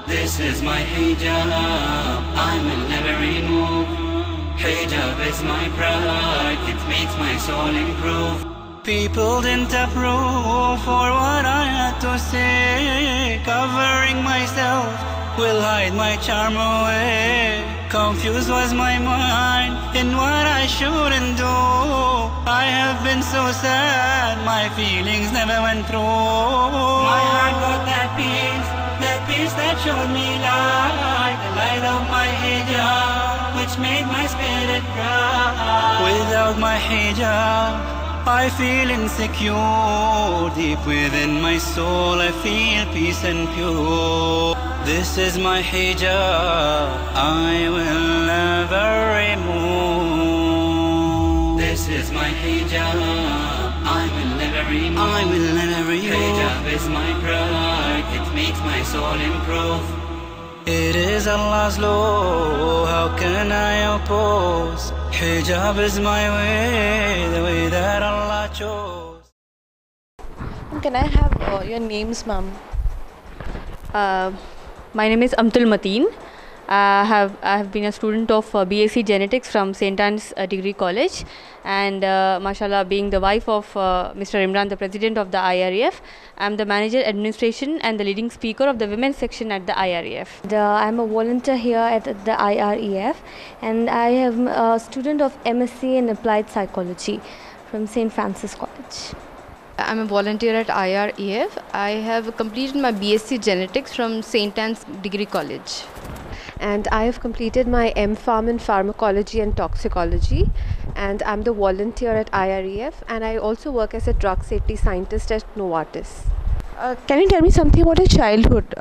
This is my hijab, I will never remove. Hijab is my pride, it makes my soul improve. People didn't approve for what I had to say. Covering myself will hide my charm away. Confused was my mind in what I shouldn't do. I have been so sad, my feelings never went through. My heart got that peace that showed me light. The light of my hijab, which made my spirit bright. Without my hijab, I feel insecure. Deep within my soul I feel peace and pure. This is my hijab, I will never remove. This is my hijab, I will never remove. I will never remove. Hijab is my pride, it makes my soul improve. It is Allah's law, how can I oppose? Hijab is my way, the way that Allah chose. Can I have your names, ma'am? My name is Amtul Mateen. I have been a student of BSc Genetics from St. Anne's Degree College, and mashallah, being the wife of Mr. Imran, the president of the IREF, I am the manager administration and the leading speaker of the women's section at the IREF. I am a volunteer here at the IREF, and I am a student of MSc in Applied Psychology from St. Francis College. I'm a volunteer at IREF. I have completed my BSc Genetics from St. Anne's Degree College. And I have completed my M.Pharm in Pharmacology and Toxicology, and I'm the volunteer at IREF, and I also work as a drug safety scientist at Novartis. Can you tell me something about your childhood?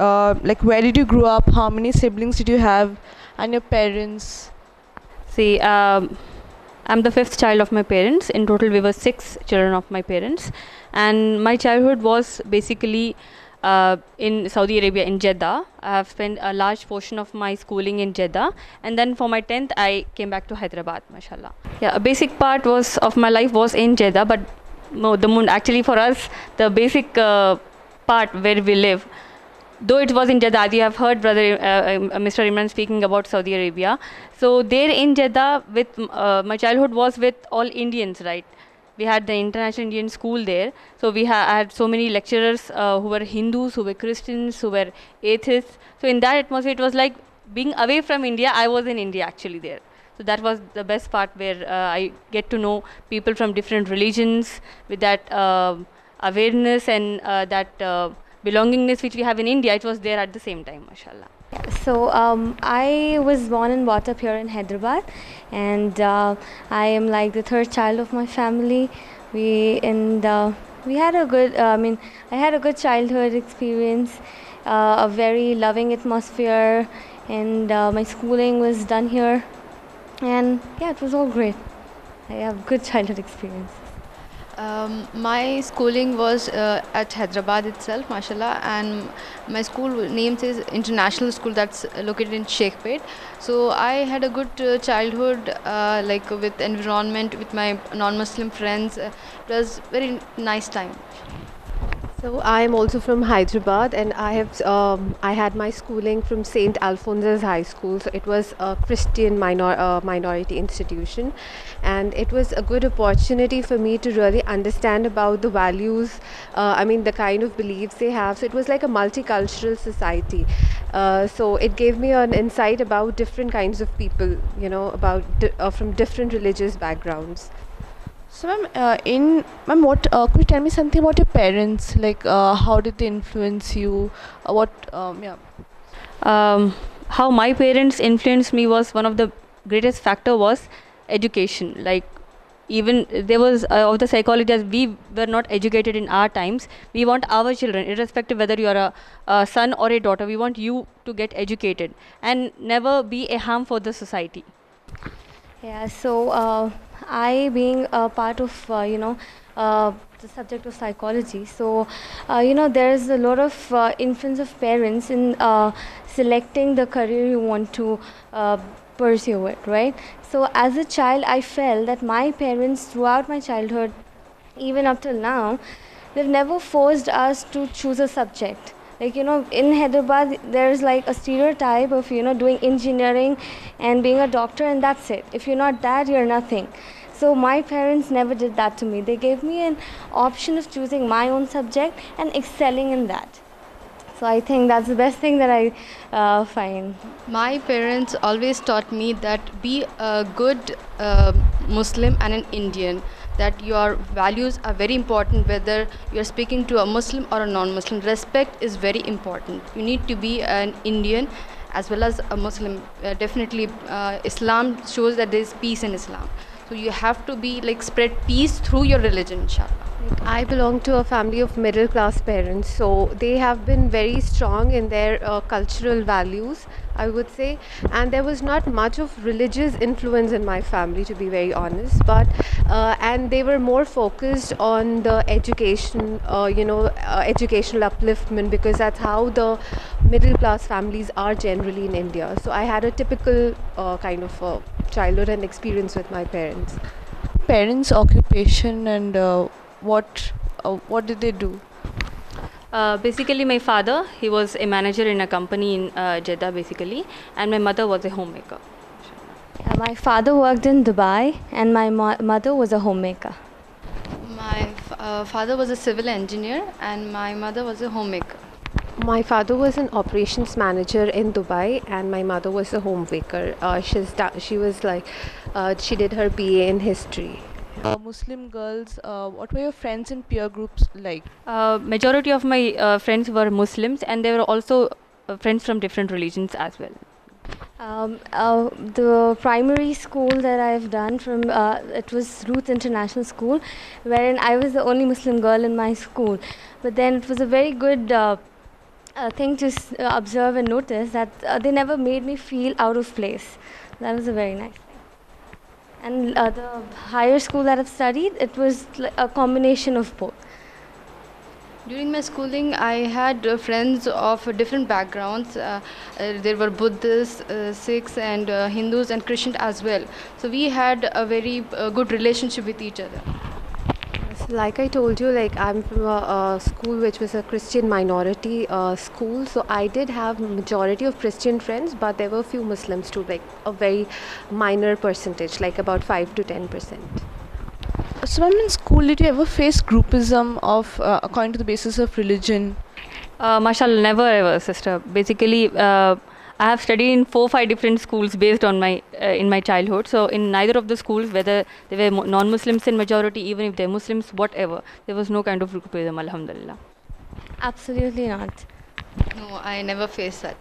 Like, where did you grow up? How many siblings did you have? And your parents? See, I'm the fifth child of my parents. In total, we were 6 children of my parents. And my childhood was basically in Saudi Arabia, in Jeddah. I have spent a large portion of my schooling in Jeddah, and then for my 10th I came back to Hyderabad, mashallah. Yeah, a basic part of my life was in Jeddah, but actually for us the basic part where we live, though it was in Jeddah, you have heard brother Mr. Imran speaking about Saudi Arabia. So there in Jeddah, with my childhood was with all Indians, right? We had the International Indian School there. So we had so many lecturers who were Hindus, who were Christians, who were atheists. So in that atmosphere, it was like being away from India. I was in India actually there. So that was the best part, where I get to know people from different religions with that awareness and that belongingness which we have in India. It was there at the same time, mashallah. So I was born and brought up here in Hyderabad, and I am like the third child of my family. We had a good, I had a good childhood experience, a very loving atmosphere, and my schooling was done here, and yeah, it was all great. I have good childhood experience. My schooling was at Hyderabad itself, mashallah, and my school name is International School, that's located in Sheikhpet. So I had a good childhood, like with environment, with my non-Muslim friends. It was very nice time. So I am also from Hyderabad, and I had my schooling from St. Alphonsus High School. So it was a Christian minority institution, and it was a good opportunity for me to really understand about the values, the kind of beliefs they have. So it was like a multicultural society. So it gave me an insight about different kinds of people, from different religious backgrounds. So ma'am, could you tell me something about your parents? Like, how did they influence you? How my parents influenced me was one of the greatest factor was education. Like, even there was of the psychology, as we were not educated in our times. We want our children, irrespective whether you are a son or a daughter, we want you to get educated and never be a harm for the society. Yeah, so I being a part of the subject of psychology, so there is a lot of influence of parents in selecting the career you want to pursue it, right? So as a child, I felt that my parents throughout my childhood, even up till now, they've never forced us to choose a subject. Like, in Hyderabad, there's like a stereotype of, doing engineering and being a doctor, and that's it. If you're not that, you're nothing. So my parents never did that to me. They gave me an option of choosing my own subject and excelling in that. So I think that's the best thing that I find. My parents always taught me that be a good Muslim and an Indian, that your values are very important whether you're speaking to a Muslim or a non-Muslim. Respect is very important. You need to be an Indian as well as a Muslim. Definitely Islam shows that there is peace in Islam. So you have to be like spread peace through your religion, inshallah. I belong to a family of middle class parents, so they have been very strong in their cultural values, I would say, and there was not much of religious influence in my family, to be very honest, but and they were more focused on the education, educational upliftment, because that's how the middle class families are generally in India. So I had a typical kind of childhood and experience with my parents. Parents' occupation and what did they do? Basically, my father, he was a manager in a company in Jeddah, basically, and my mother was a homemaker. My father worked in Dubai, and my mother was a homemaker. My father was a civil engineer and my mother was a homemaker. My father was an operations manager in Dubai, and my mother was a homemaker. She did her BA in history. Muslim girls, what were your friends and peer groups like? Majority of my friends were Muslims, and there were also friends from different religions as well. The primary school that I've done it was Ruth International School, wherein I was the only Muslim girl in my school. But then it was a very good thing to observe and notice that they never made me feel out of place. That was a very nice thing. And the higher school that I've studied, it was a combination of both. During my schooling, I had friends of different backgrounds. There were Buddhists, Sikhs, and Hindus and Christians as well. So we had a very good relationship with each other. Like I told you, like I'm from a school which was a Christian minority school, so I did have majority of Christian friends, but there were few Muslims too, like a very minor percentage, like about 5 to 10%. So, ma'am, in school, did you ever face groupism of according to the basis of religion? Mashallah, never ever, sister. Basically, I have studied in 4-5 different schools based on my in my childhood. So in neither of the schools, whether they were non-Muslims in majority, even if they're Muslims, whatever, there was no kind of groupism, alhamdulillah. Absolutely not. No, I never faced that.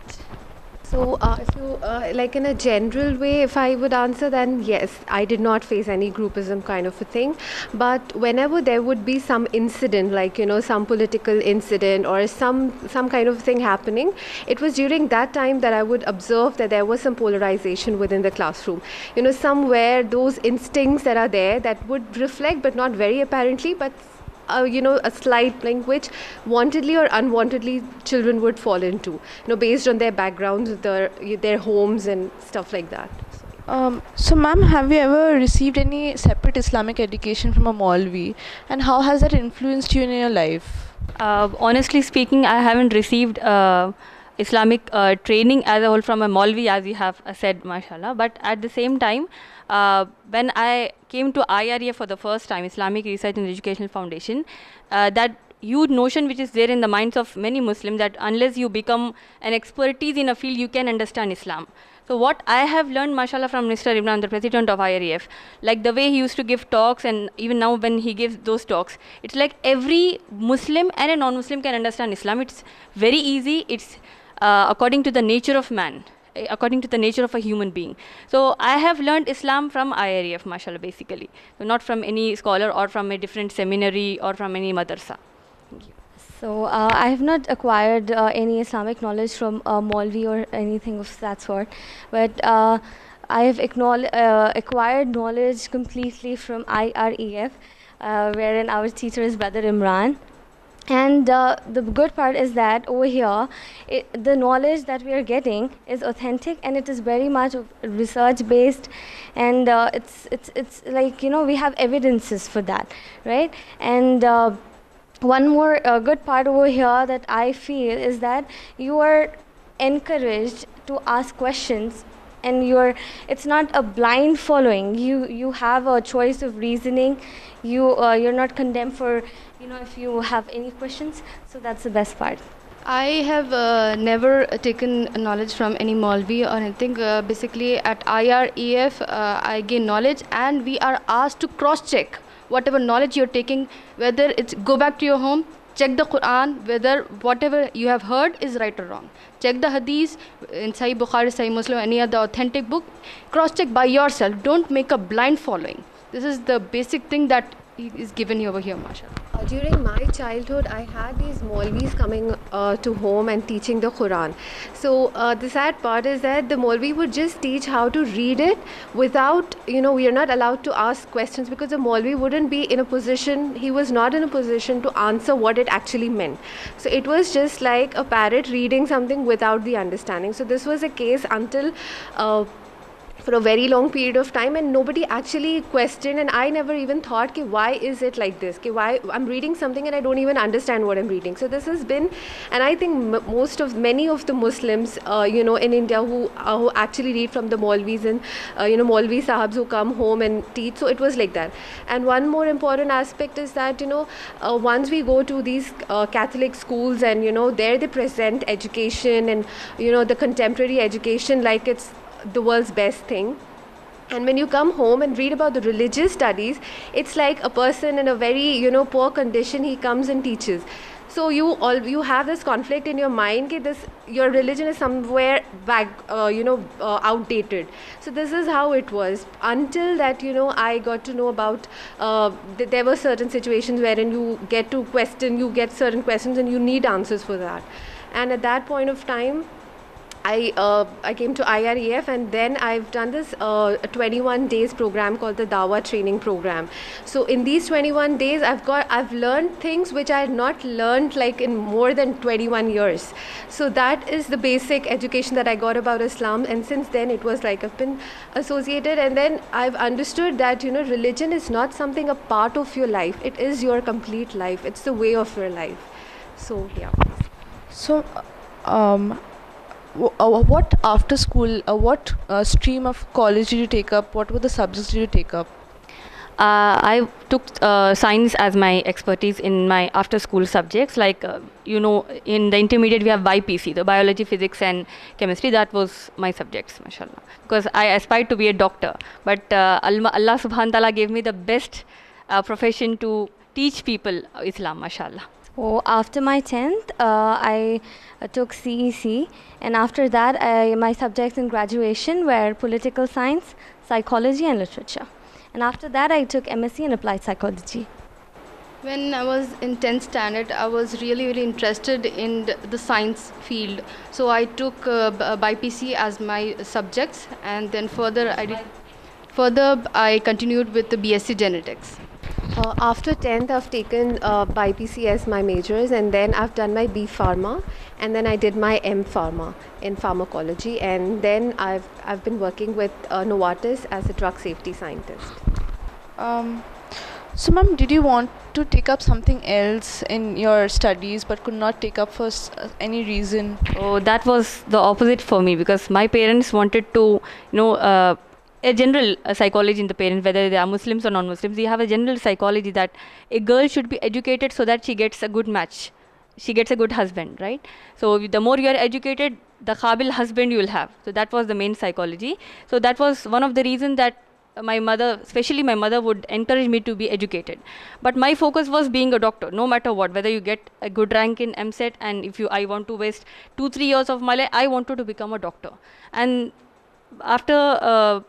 So, if you like in a general way, if I would answer, then yes, I did not face any groupism kind of a thing. But whenever there would be some incident, like some political incident or some kind of thing happening, it was during that time that I would observe that there was some polarization within the classroom. Somewhere those instincts that are there that would reflect, but not very apparently, but a slight link which wantedly or unwantedly children would fall into, based on their backgrounds, their homes and stuff like that. So, ma'am, have you ever received any separate Islamic education from a Maulvi, and how has that influenced you in your life? Honestly speaking, I haven't received Islamic training as a whole from a Maulvi, as you have said, mashallah. But at the same time, when I came to IREF for the first time, Islamic Research and Educational Foundation, that huge notion which is there in the minds of many Muslims, that unless you become an expertise in a field, you can understand Islam. So what I have learned, mashallah, from Mr. Imran, the president of IREF, like the way he used to give talks, and even now when he gives those talks, it's like every Muslim and a non-Muslim can understand Islam. It's very easy. It's according to the nature of man, according to the nature of a human being. So I have learned Islam from IREF, mashallah, basically. So not from any scholar or from a different seminary or from any madrasa. Thank you. So I have not acquired any Islamic knowledge from Maulvi or anything of that sort, but I have acquired knowledge completely from IREF, wherein our teacher is Brother Imran. And the good part is that over here, the knowledge that we are getting is authentic, and it is very much research based, and it's like we have evidences for that, right? And one more good part over here that I feel is that you are encouraged to ask questions, and it's not a blind following. You have a choice of reasoning. You're not condemned for, if you have any questions. So that's the best part. I have never taken knowledge from any Maulvi or anything. Basically, at IREF, I gain knowledge, and we are asked to cross-check whatever knowledge you're taking, whether it's go back to your home, check the Quran, whether whatever you have heard is right or wrong. Check the Hadith in Sahih Bukhari, Sahih Muslim, any other authentic book. Cross-check by yourself. Don't make a blind following. This is the basic thing that is given you over here, mashallah. During my childhood, I had these Maulvis coming to home and teaching the Quran. So the sad part is that the Maulvi would just teach how to read it without, we are not allowed to ask questions, because the Maulvi wouldn't be in a position, he was not in a position to answer what it actually meant. So it was just like a parrot reading something without the understanding. So this was a case until for a very long period of time, and nobody actually questioned, and I never even thought why is it like this, why I'm reading something and I don't even understand what I'm reading. So this has been, and I think many of the Muslims in India who actually read from the Maulvis and Maulvi Sahibs who come home and teach. So it was like that. And one more important aspect is that once we go to these Catholic schools, and there they present education and the contemporary education like it's the world's best thing. And when you come home and read about the religious studies, it's like a person in a very poor condition, he comes and teaches. So you have this conflict in your mind that your religion is somewhere back outdated. So this is how it was until that I got to know about there were certain situations wherein you get certain questions and you need answers for that. And at that point of time, I came to IREF, and then I've done this 21 days program called the Dawa training program. So in these 21 days, I've learned things which I had not learned like in more than 21 years. So that is the basic education that I got about Islam, and since then it was like I've been associated, and then I've understood that religion is not something a part of your life. It is your complete life. It's the way of your life. So yeah. So what after school, what stream of college did you take up? What were the subjects did you take up? I took science as my expertise in my after school subjects, like in the intermediate we have BPC, the biology, physics and chemistry. That was my subjects, mashallah, because I aspired to be a doctor, but Allah subhanahu wa ta'ala gave me the best profession to teach people Islam, mashallah. Oh, after my 10th, I took CEC, and after that, my subjects in graduation were political science, psychology, and literature. And after that, I took MSc in applied psychology. When I was in 10th standard, I was really, really interested in the science field. So I took BPC as my subjects, and then further I continued with the BSc genetics. After 10th, I've taken BPC as my majors, and then I've done my B Pharma, and then I did my M Pharma in pharmacology, and then I've been working with Novartis as a drug safety scientist. So ma'am, did you want to take up something else in your studies but could not take up for any reason? Oh, that was the opposite for me, because my parents wanted to a general psychology in the parents, whether they are Muslims or non-Muslims. They have a general psychology that a girl should be educated so that she gets a good match, she gets a good husband, right? So the more you are educated, the qabil husband you will have. So that was the main psychology. So that was one of the reasons that my mother, especially my mother, would encourage me to be educated. But my focus was being a doctor, no matter what, whether you get a good rank in MSET, and if I want to waste 2-3 years of my life, I wanted to become a doctor. And after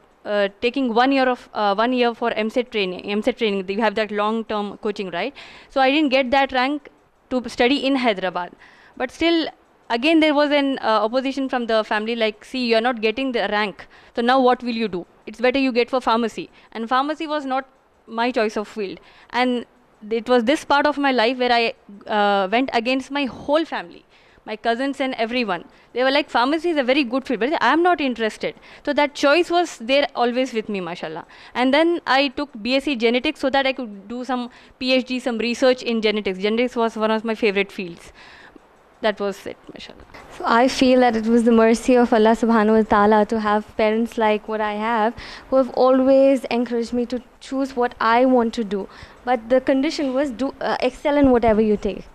taking 1 year for MSET training, you have that long-term coaching, right? So I didn't get that rank to study in Hyderabad. But still, again, there was an opposition from the family, like, see, you are not getting the rank, so now what will you do? It's better you get for pharmacy. And pharmacy was not my choice of field. And it was this part of my life where I went against my whole family. my cousins and everyone. They were like, pharmacy is a very good field, but I am not interested. So that choice was there always with me, mashallah. And then I took BSc genetics so that I could do some PhD, some research in genetics. Genetics was one of my favorite fields. That was it, mashallah. So I feel that it was the mercy of Allah subhanahu wa ta'ala to have parents like what I have, who have always encouraged me to choose what I want to do. But the condition was excel in whatever you take.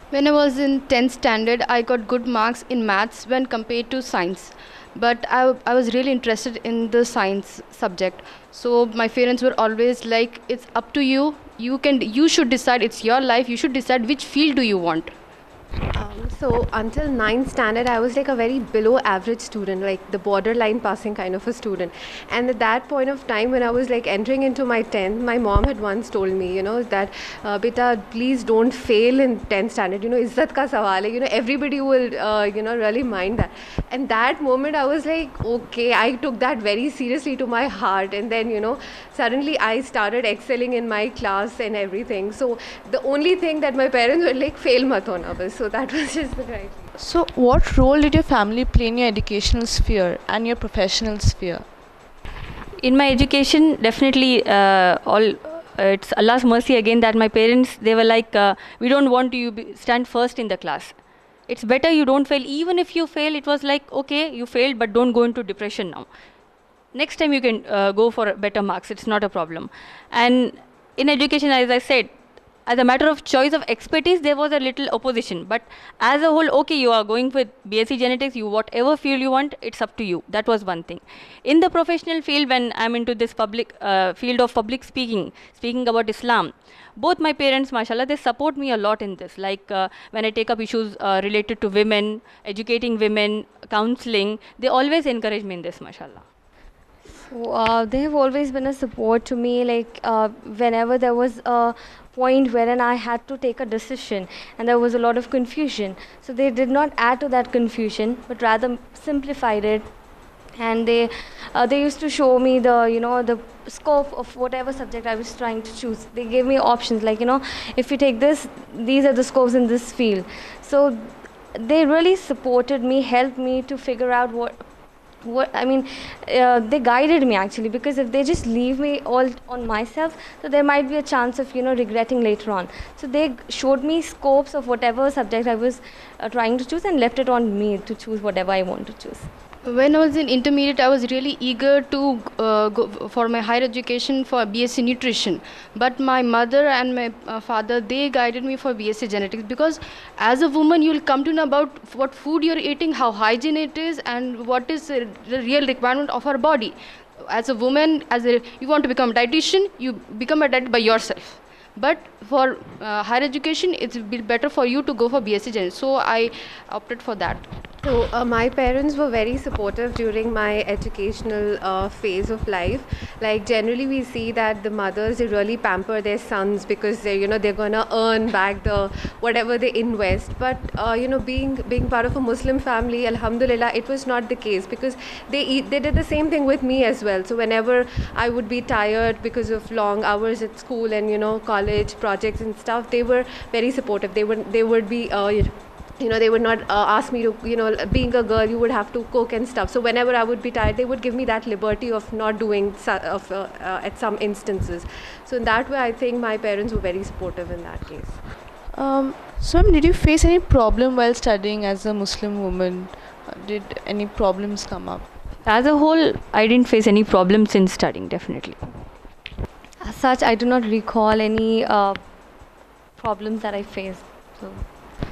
When I was in 10th standard, I got good marks in maths when compared to science. But I was really interested in the science subject. So my parents were always like, it's up to you. You should decide. It's your life. You should decide which field do you want. So until 9th standard, I was like a very below average student, like the borderline passing kind of a student. And at that point of time, when I was like entering into my 10th, my mom had once told me, that beta, please don't fail in 10th standard. Izzat ka sawal hai. Everybody will, really mind that. And that moment, I was like, okay, I took that very seriously to my heart. And then, suddenly I started excelling in my class and everything. So the only thing that my parents were like, fail mat hona bas. So that was just the criteria. So what role did your family play in your educational sphere and your professional sphere? In my education, definitely it's Allah's mercy again that my parents, they were like, we don't want you to stand first in the class. It's better you don't fail. Even if you fail, it was like, okay, you failed, but don't go into depression now. Next time you can go for better marks. It's not a problem. And in education, as I said, as a matter of choice of expertise, there was a little opposition. But as a whole, okay, you are going with BSc genetics, whatever field you want, it's up to you. That was one thing. In the professional field, when I'm into this field of public speaking about Islam, both my parents, mashallah, they support me a lot in this. Like when I take up issues related to women, educating women, counseling, they always encourage me in this, mashallah. So, they have always been a support to me, like whenever there was a point wherein I had to take a decision and there was a lot of confusion. So they did not add to that confusion, but rather simplified it. And they used to show me the scope of whatever subject I was trying to choose. They gave me options like, if you take this, these are the scopes in this field. So they really supported me, helped me to figure out they guided me actually, because if they just leave me all on myself, so there might be a chance of regretting later on. So they showed me scopes of whatever subject I was trying to choose and left it on me to choose whatever I want to choose. When I was in intermediate, I was really eager to go for my higher education for BSc nutrition. But my mother and my father, they guided me for BSc genetics, because as a woman, you will come to know about what food you're eating, how hygiene it is, and what is the real requirement of our body. As a woman, you want to become a dietitian, you become a dietitian by yourself. But for higher education, it's better for you to go for BSc genetics. So I opted for that. So my parents were very supportive during my educational phase of life. Like generally we see that the mothers, they really pamper their sons because they're gonna earn back the whatever they invest. But being part of a Muslim family, alhamdulillah, it was not the case, because they did the same thing with me as well. So whenever I would be tired because of long hours at school and college projects and stuff, they were very supportive. They would be they would not ask me to, being a girl, you would have to cook and stuff. So whenever I would be tired, they would give me that liberty of not doing at some instances. So in that way, I think my parents were very supportive in that case. So did you face any problem while studying as a Muslim woman? Did any problems come up? As a whole, I didn't face any problems in studying, definitely. As such, I do not recall any problems that I faced. So.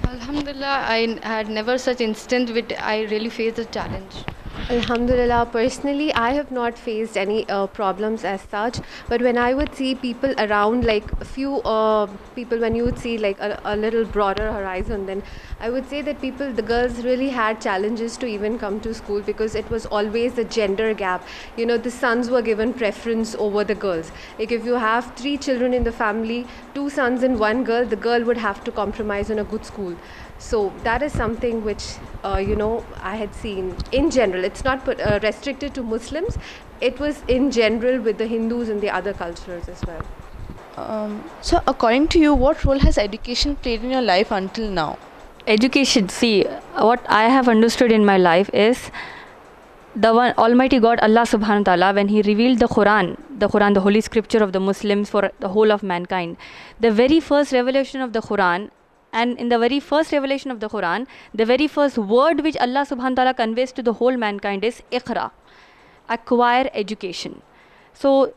Alhamdulillah, I had never such instance which I really faced a challenge. Alhamdulillah, personally, I have not faced any problems as such. But when I would see people around, like a few people, when you would see like a little broader horizon, then I would say that the girls really had challenges to even come to school, because it was always the gender gap. The sons were given preference over the girls. Like if you have 3 children in the family, 2 sons and 1 girl, the girl would have to compromise on a good school. So that is something which, I had seen in general. It's not restricted to Muslims. It was in general with the Hindus and the other cultures as well. So according to you, what role has education played in your life until now? Education, see, what I have understood in my life is the one Almighty God, Allah subhanahu wa ta'ala, when He revealed the Quran, the holy scripture of the Muslims for the whole of mankind, the very first revelation of the Quran, and in the very first revelation of the Quran, the very first word which Allah subhanahu wa ta'ala conveys to the whole mankind is Iqra, acquire education. So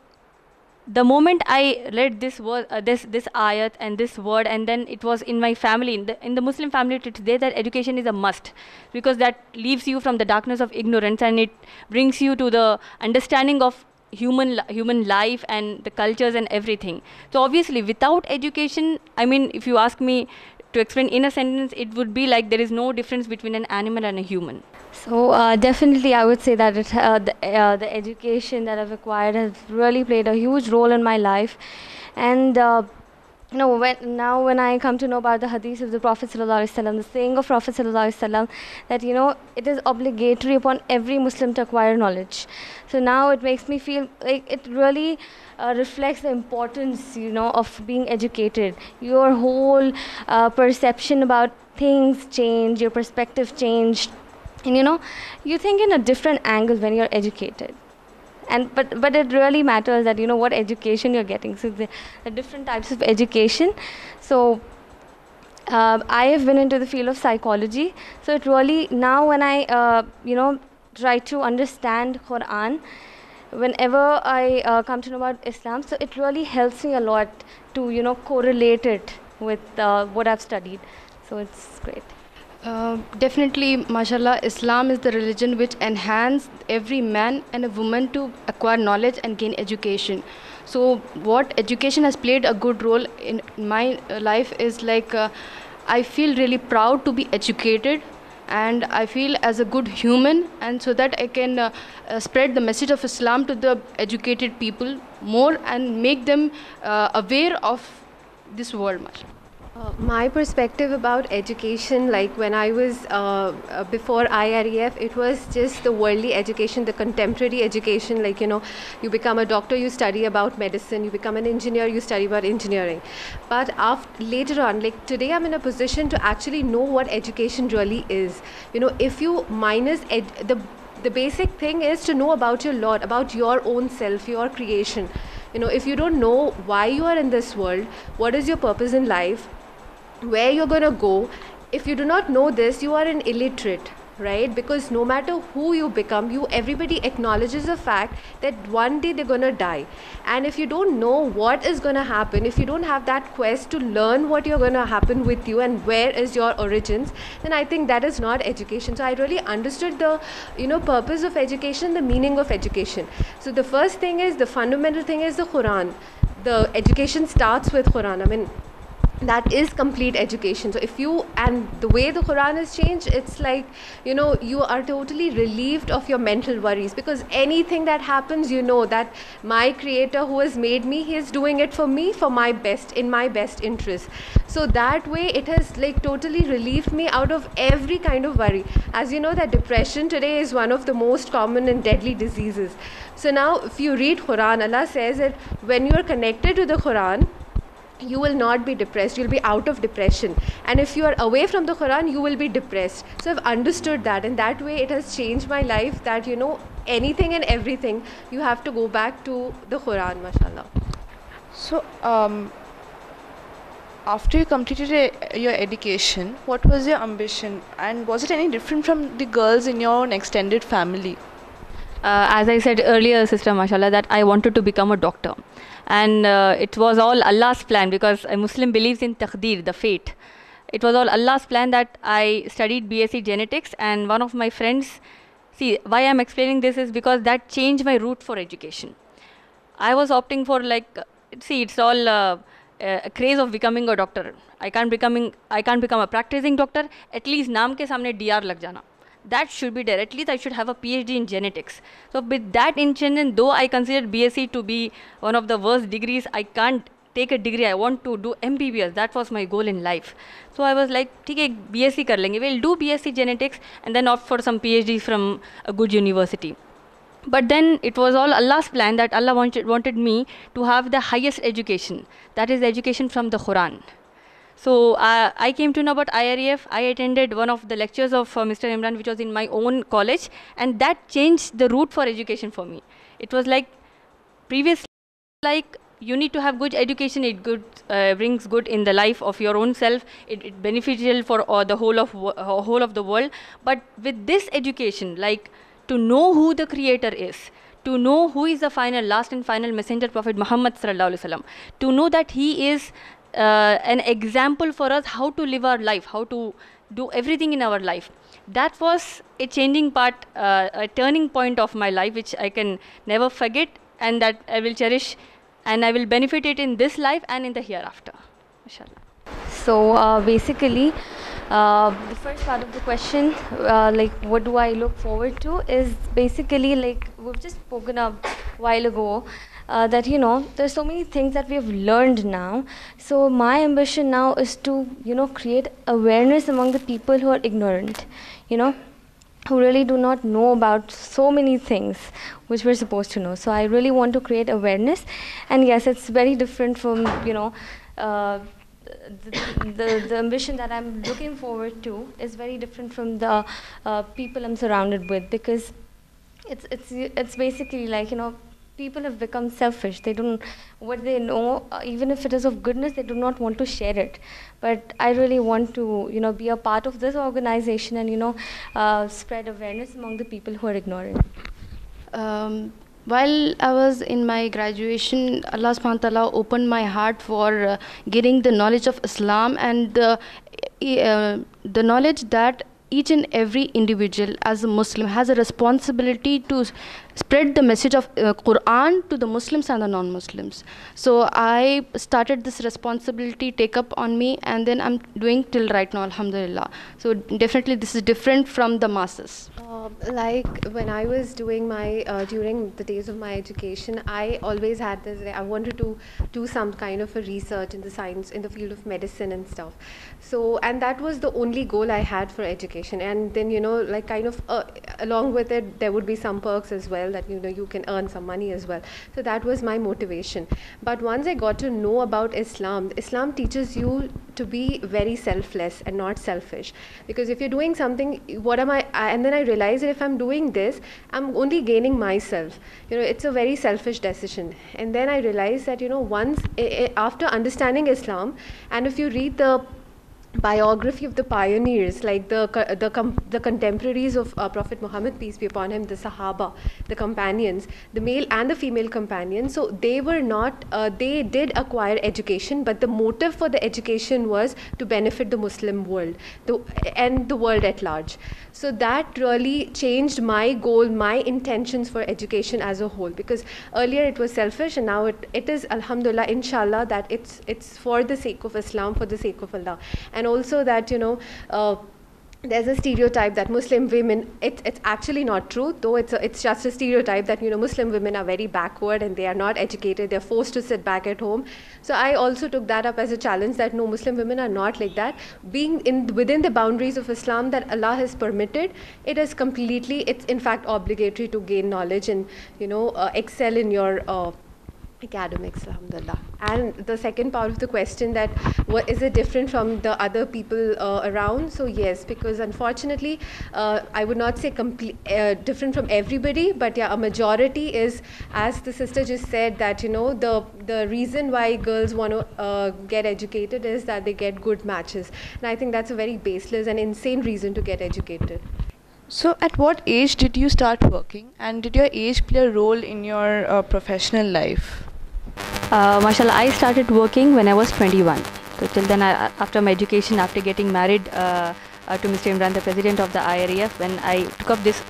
the moment I read this word, this ayat and this word, and then it was in my family, in the Muslim family, it's there that education is a must, because that leaves you from the darkness of ignorance and it brings you to the understanding of human life and the cultures and everything. So obviously, without education, I mean, if you ask me to explain in a sentence, it would be like there is no difference between an animal and a human. So definitely, I would say that the education that I've acquired has really played a huge role in my life. And when I come to know about the hadith of the Prophet ﷺ, the saying of Prophet ﷺ, that it is obligatory upon every Muslim to acquire knowledge. So now it makes me feel like it really reflects the importance of being educated. Your whole perception about things change, your perspective changed. And you think in a different angle when you're educated, but it really matters that what education you're getting. So the different types of education. So I have been into the field of psychology. So it really, now when I try to understand Quran, whenever I come to know about Islam, so it really helps me a lot to correlate it with what I've studied. So it's great. Definitely, mashallah, Islam is the religion which enhances every man and a woman to acquire knowledge and gain education. So what education has played a good role in my life is like I feel really proud to be educated, and I feel as a good human, and so that I can spread the message of Islam to the educated people more and make them aware of this world much. My perspective about education, like when I was before IREF, it was just the worldly education, the contemporary education, like you become a doctor, you study about medicine, you become an engineer, you study about engineering. But later on, like today, I'm in a position to actually know what education really is. If you minus the basic thing is to know about your Lord, about your own self, your creation. If you don't know why you are in this world, what is your purpose in life, where you're going to go, if you do not know this, you are an illiterate, right? Because no matter who you become, everybody acknowledges the fact that one day they're going to die. And if you don't know what is going to happen, if you don't have that quest to learn what you're going to happen with you and where is your origins, then I think that is not education. So I really understood the purpose of education, the meaning of education. So the first thing is, the fundamental thing is the Quran. The education starts with Quran. I mean, that is complete education. So and the way the Quran has changed, it's like you are totally relieved of your mental worries, because anything that happens, that my creator who has made me, he is doing it for me, for my best, in my best interest. So that way it has like totally relieved me out of every kind of worry. As you know, that depression today is one of the most common and deadly diseases. So now if you read Quran, Allah says that when you are connected to the Quran, you will not be depressed, you'll be out of depression. And if you are away from the Quran, you will be depressed. So I've understood that, and that way it has changed my life, that anything and everything, you have to go back to the Quran, mashallah. So after you completed your education, what was your ambition, and was it any different from the girls in your own extended family? As I said earlier, Sister Mashallah, that I wanted to become a doctor. And it was all Allah's plan, because a Muslim believes in taqdeer, the fate. It was all Allah's plan that I studied BSc genetics, and one of my friends, see, why I'm explaining this is because that changed my route for education. I was opting for it's all a craze of becoming a doctor. I can't become a practicing doctor, at least naam ke samne DR lag jana. That should be there. At least I should have a PhD in genetics. So with that intention, though I considered BSc to be one of the worst degrees, I can't take a degree. I want to do MBBS. That was my goal in life. So I was like, okay, BSc kar lenge. We'll do BSc genetics and then opt for some PhD from a good university. But then it was all Allah's plan that Allah wanted me to have the highest education. That is the education from the Quran. So I came to know about IREF. I attended one of the lectures of Mr. Imran, which was in my own college, and that changed the route for education for me. It was like previously, like you need to have good education. It brings good in the life of your own self. It beneficial for the whole of the world. But with this education, like to know who the Creator is, to know who is the last and final messenger, Prophet Muhammad sallallahu alaihi wasallam, to know that he is an example for us how to live our life, how to do everything in our life. That was a changing part, a turning point of my life, which I can never forget, and that I will cherish, and I will benefit it in this life and in the hereafter. Inshallah. So basically, the first part of the question, like what do I look forward to, is basically like we've just spoken a while ago, that there's so many things that we have learned now. So my ambition now is to create awareness among the people who are ignorant, who really do not know about so many things which we're supposed to know. So I really want to create awareness, and yes, it's very different from the ambition that I'm looking forward to is very different from the people I'm surrounded with, because it's basically like people have become selfish. They don't, what they know, even if it is of goodness, they do not want to share it. But I really want to be a part of this organization and spread awareness among the people who are ignorant. While I was in my graduation, Allah subhanahu wa ta'ala opened my heart for getting the knowledge of Islam and the knowledge that each and every individual as a Muslim has a responsibility to spread the message of Quran to the Muslims and the non-Muslims. So I started this responsibility take up on me, and then I'm doing till right now, alhamdulillah. So definitely this is different from the masses. Like when I was doing my during the days of my education, I always had this, I wanted to do some kind of a research in the science, in the field of medicine and stuff. So, and that was the only goal I had for education. And then like kind of along with it, there would be some perks as well, that you can earn some money as well. So that was my motivation. But once I got to know about Islam, Islam teaches you to be very selfless and not selfish. Because if you're doing something, what am I and then I realized that if I'm doing this, I'm only gaining myself. It's a very selfish decision. And then I realized that once after understanding Islam, and if you read the biography of the pioneers, like the contemporaries of Prophet Muhammad, peace be upon him, the Sahaba, the companions, the male and the female companions, so they were not, they did acquire education, but the motive for the education was to benefit the Muslim world and the world at large. So that really changed my goal, my intentions for education as a whole, because earlier it was selfish, and now it is, alhamdulillah, inshallah, that it's for the sake of Islam, for the sake of Allah. And also that there's a stereotype that Muslim women, it's actually not true, though it's just a stereotype that Muslim women are very backward and they are not educated, they're forced to sit back at home. So I also took that up as a challenge, that no, Muslim women are not like that. Being within the boundaries of Islam that Allah has permitted, it is completely, it's in fact obligatory to gain knowledge and excel in your academics, alhamdulillah. And the second part of the question, that what is it different from the other people around? So yes, because unfortunately I would not say different from everybody, but yeah, a majority is, as the sister just said, that the reason why girls want to get educated is that they get good matches, and I think that's a very baseless and insane reason to get educated. So at what age did you start working, and did your age play a role in your professional life? Mashallah, I started working when I was 21. So till then, after my education, after getting married to Mr. Imran, the president of the IREF, when I took up this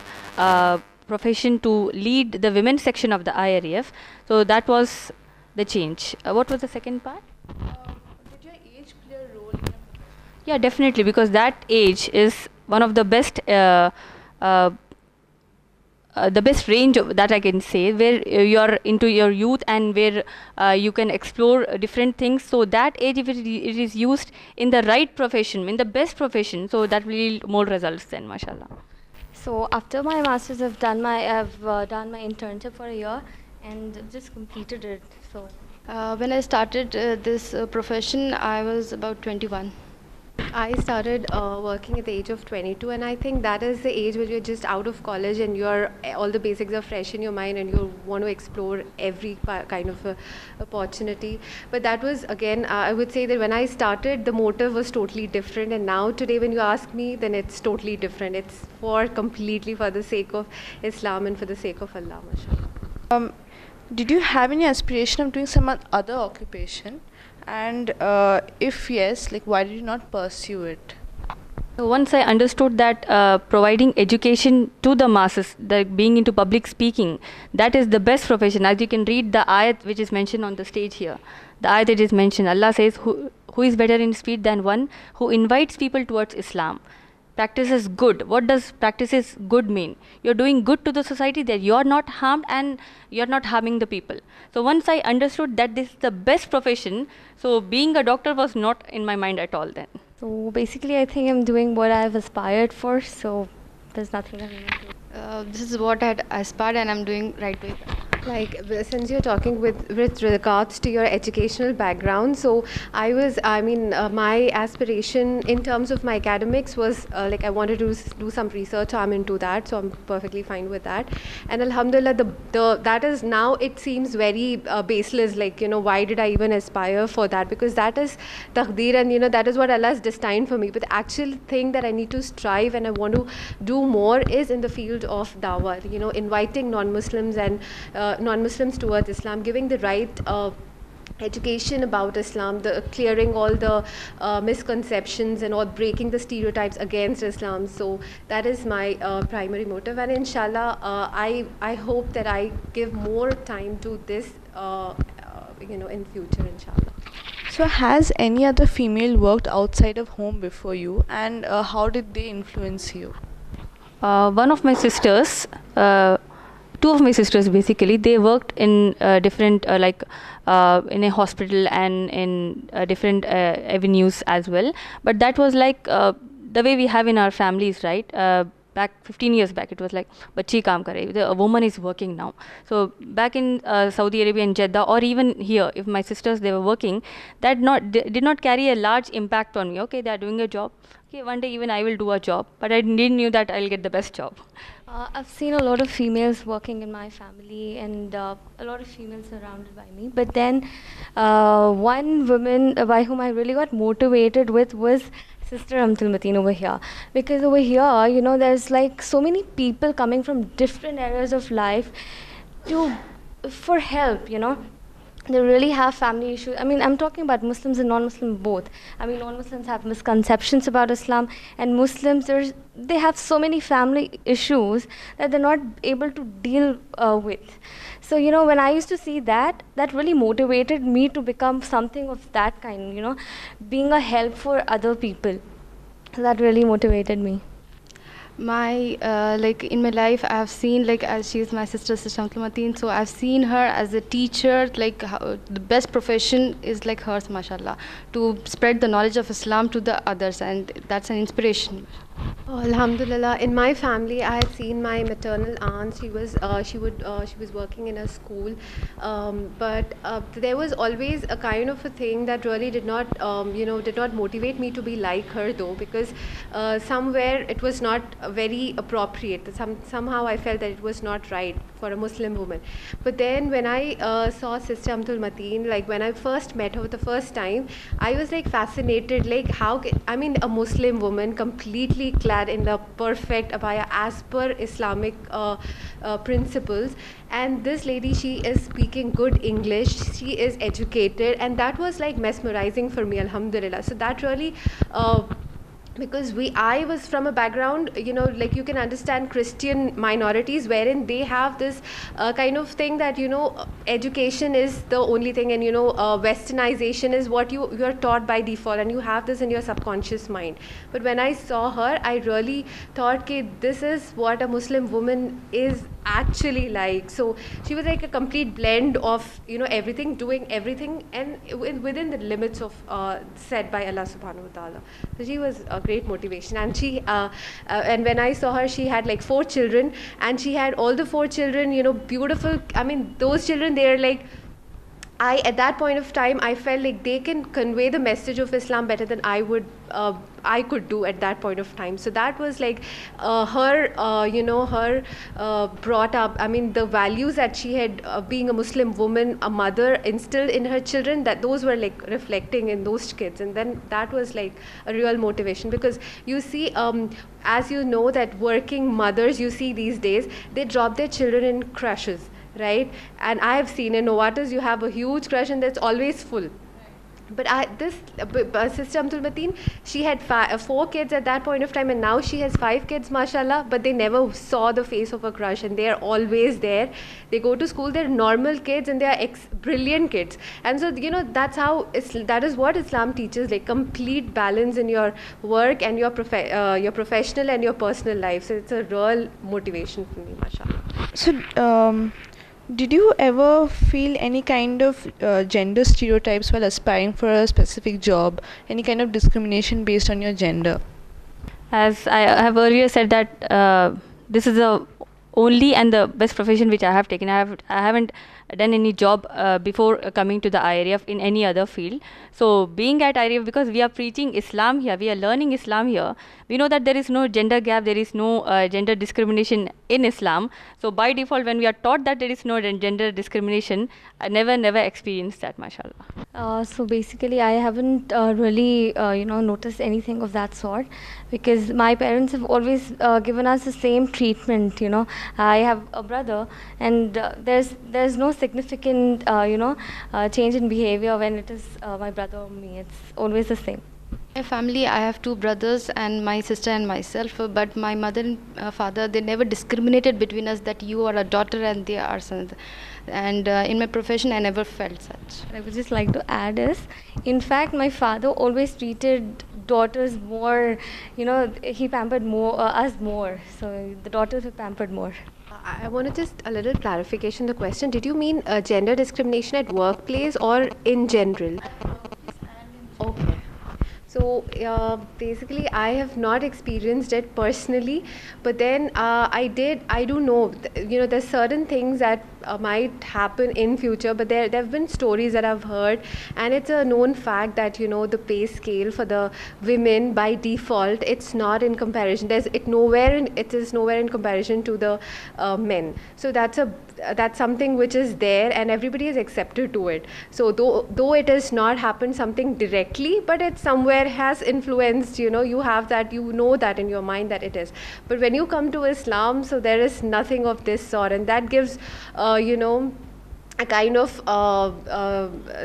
profession to lead the women's section of the IREF, so that was the change. What was the second part? Did your age play a role in your profession? Yeah, definitely, because that age is one of the best range that I can say, where you're into your youth and where you can explore different things. So that age, if it is used in the right profession, in the best profession, so that will yield more results then, mashallah. So after my masters, I've done my internship for a year and just completed it. So When I started this profession, I was about 21. I started working at the age of 22, and I think that is the age where you're just out of college and all the basics are fresh in your mind, and you want to explore every kind of opportunity. But that was again, I would say that when I started, the motive was totally different, and now today, when you ask me, then it's totally different. It's completely for the sake of Islam and for the sake of Allah, mashallah. Did you have any aspiration of doing some other occupation? And if yes, like why did you not pursue it? So once I understood that providing education to the masses, that being into public speaking, that is the best profession. As you can read the ayat which is mentioned on the stage here, the ayat that is mentioned, Allah says, who is better in speech than one who invites people towards Islam? Practices good. What does practices good mean? You're doing good to the society, that you're not harmed and you're not harming the people. So once I understood that this is the best profession, so being a doctor was not in my mind at all then. So basically, I think I'm doing what I've aspired for. So there's nothing I'm not doing. This is what I had aspired, and I'm doing right way. Like, since you're talking with regards to your educational background, so my aspiration in terms of my academics was like I wanted to do some research. I'm into that, so I'm perfectly fine with that. And alhamdulillah, that is now, it seems very baseless. Like, why did I even aspire for that? Because that is taqdeer, and that is what Allah has destined for me. But the actual thing that I need to strive and I want to do more is in the field of dawah. Inviting non-Muslims and non-Muslims towards Islam, giving the right education about Islam, clearing all the misconceptions and all, breaking the stereotypes against Islam. So that is my primary motive, and inshallah I hope that I give more time to this in future, inshallah. So has any other female worked outside of home before you, and how did they influence you? One of my sisters, two of my sisters basically, they worked in different in a hospital and in different avenues as well. But that was like the way we have in our families, right? Back 15 years back, it was like, "Bachi kaam kare." A woman is working now. So back in Saudi Arabia and Jeddah, or even here, if my sisters they were working, that did not carry a large impact on me. Okay, they are doing a job. Okay, one day even I will do a job, but I didn't knew that I'll get the best job. I've seen a lot of females working in my family, and a lot of females surrounded by me. But then one woman by whom I really got motivated with was Sister Amtul Mateen over here. Because over here, there's like so many people coming from different areas of life for help, They really have family issues. I mean, I'm talking about Muslims and non-Muslims both. I mean, non-Muslims have misconceptions about Islam, and Muslims, they have so many family issues that they're not able to deal with. So, when I used to see that really motivated me to become something of that kind, being a help for other people. So that really motivated me. My in my life I have seen, as she is my sister Amtul Mateen, so I've seen her as a teacher, how the best profession is like hers, mashallah, to spread the knowledge of Islam to the others, and that's an inspiration. Oh, alhamdulillah, in my family I had seen my maternal aunt. She was working in a school, but there was always a kind of a thing that really did not motivate me to be like her, though, because somewhere it was not very appropriate. Somehow I felt that it was not right for a Muslim woman. But then when I saw Sister Amtul Mateen, when I first met her the first time, I was fascinated, a Muslim woman completely clad in the perfect abaya as per Islamic principles, and this lady, she is speaking good English, she is educated, and that was mesmerizing for me, alhamdulillah. So that really because I was from a background, you can understand Christian minorities, wherein they have this kind of thing that, education is the only thing, and, westernization is what you are taught by default, and you have this in your subconscious mind. But when I saw her, I really thought, this is what a Muslim woman is actually like. So she was like a complete blend of, everything, doing everything, and within the limits of set by Allah subhanahu wa ta'ala. So she was a great motivation, and she and when I saw her, she had 4 children, and she had all the 4 children, beautiful. I mean, those children, they are at that point of time, I felt like they can convey the message of Islam better than I could do at that point of time. So that was like her brought up. I mean, the values that she had, being a Muslim woman, a mother, instilled in her children, that those were like reflecting in those kids, and then that was like a real motivation. Because you see, as you know, that working mothers you see these days, they drop their children in crashes, right? And I have seen in Novartis, you have a huge crush and that's always full. But Sister Amtul Mateen, she had 4 kids at that point of time, and now she has 5 kids, mashallah, but they never saw the face of a crush, and they are always there. They go to school, they're normal kids, and they are brilliant kids. And so, that is what Islam teaches, like complete balance in your work and your professional and your personal life. So it's a real motivation for me, mashallah. So, did you ever feel any kind of gender stereotypes while aspiring for a specific job? Any kind of discrimination based on your gender? As I have earlier said that this is the only and the best profession which I have taken. I haven't done any job before coming to the IRF in any other field. So being at IRF, because we are preaching Islam here, we are learning Islam here, we know that there is no gender gap, there is no gender discrimination in Islam. So by default, when we are taught that there is no gender discrimination, I never experienced that, mashallah. So basically, I haven't really, noticed anything of that sort, because my parents have always given us the same treatment. I have a brother, and there's no significant, change in behavior when it is my brother or me. It's always the same. My family, I have 2 brothers and my sister and myself, but my mother and father, they never discriminated between us that you are a daughter and they are sons. And in my profession, I never felt such. I would just like to add is, in fact, my father always treated daughters more, he pampered us more. So the daughters were pampered more. I want to just a little clarification the question. Did you mean gender discrimination at workplace or in general? Okay. So basically, I have not experienced it personally, but then I do know, there's certain things that might happen in future, but there have been stories that I've heard, and it's a known fact that, the pay scale for the women by default, it's not in comparison. It is nowhere in comparison to the men. So that's something which is there, and everybody is accepted to it. So though it has not happened something directly, but it somewhere has influenced, you have that, that in your mind that it is. But when you come to Islam, so there is nothing of this sort, and that gives a kind of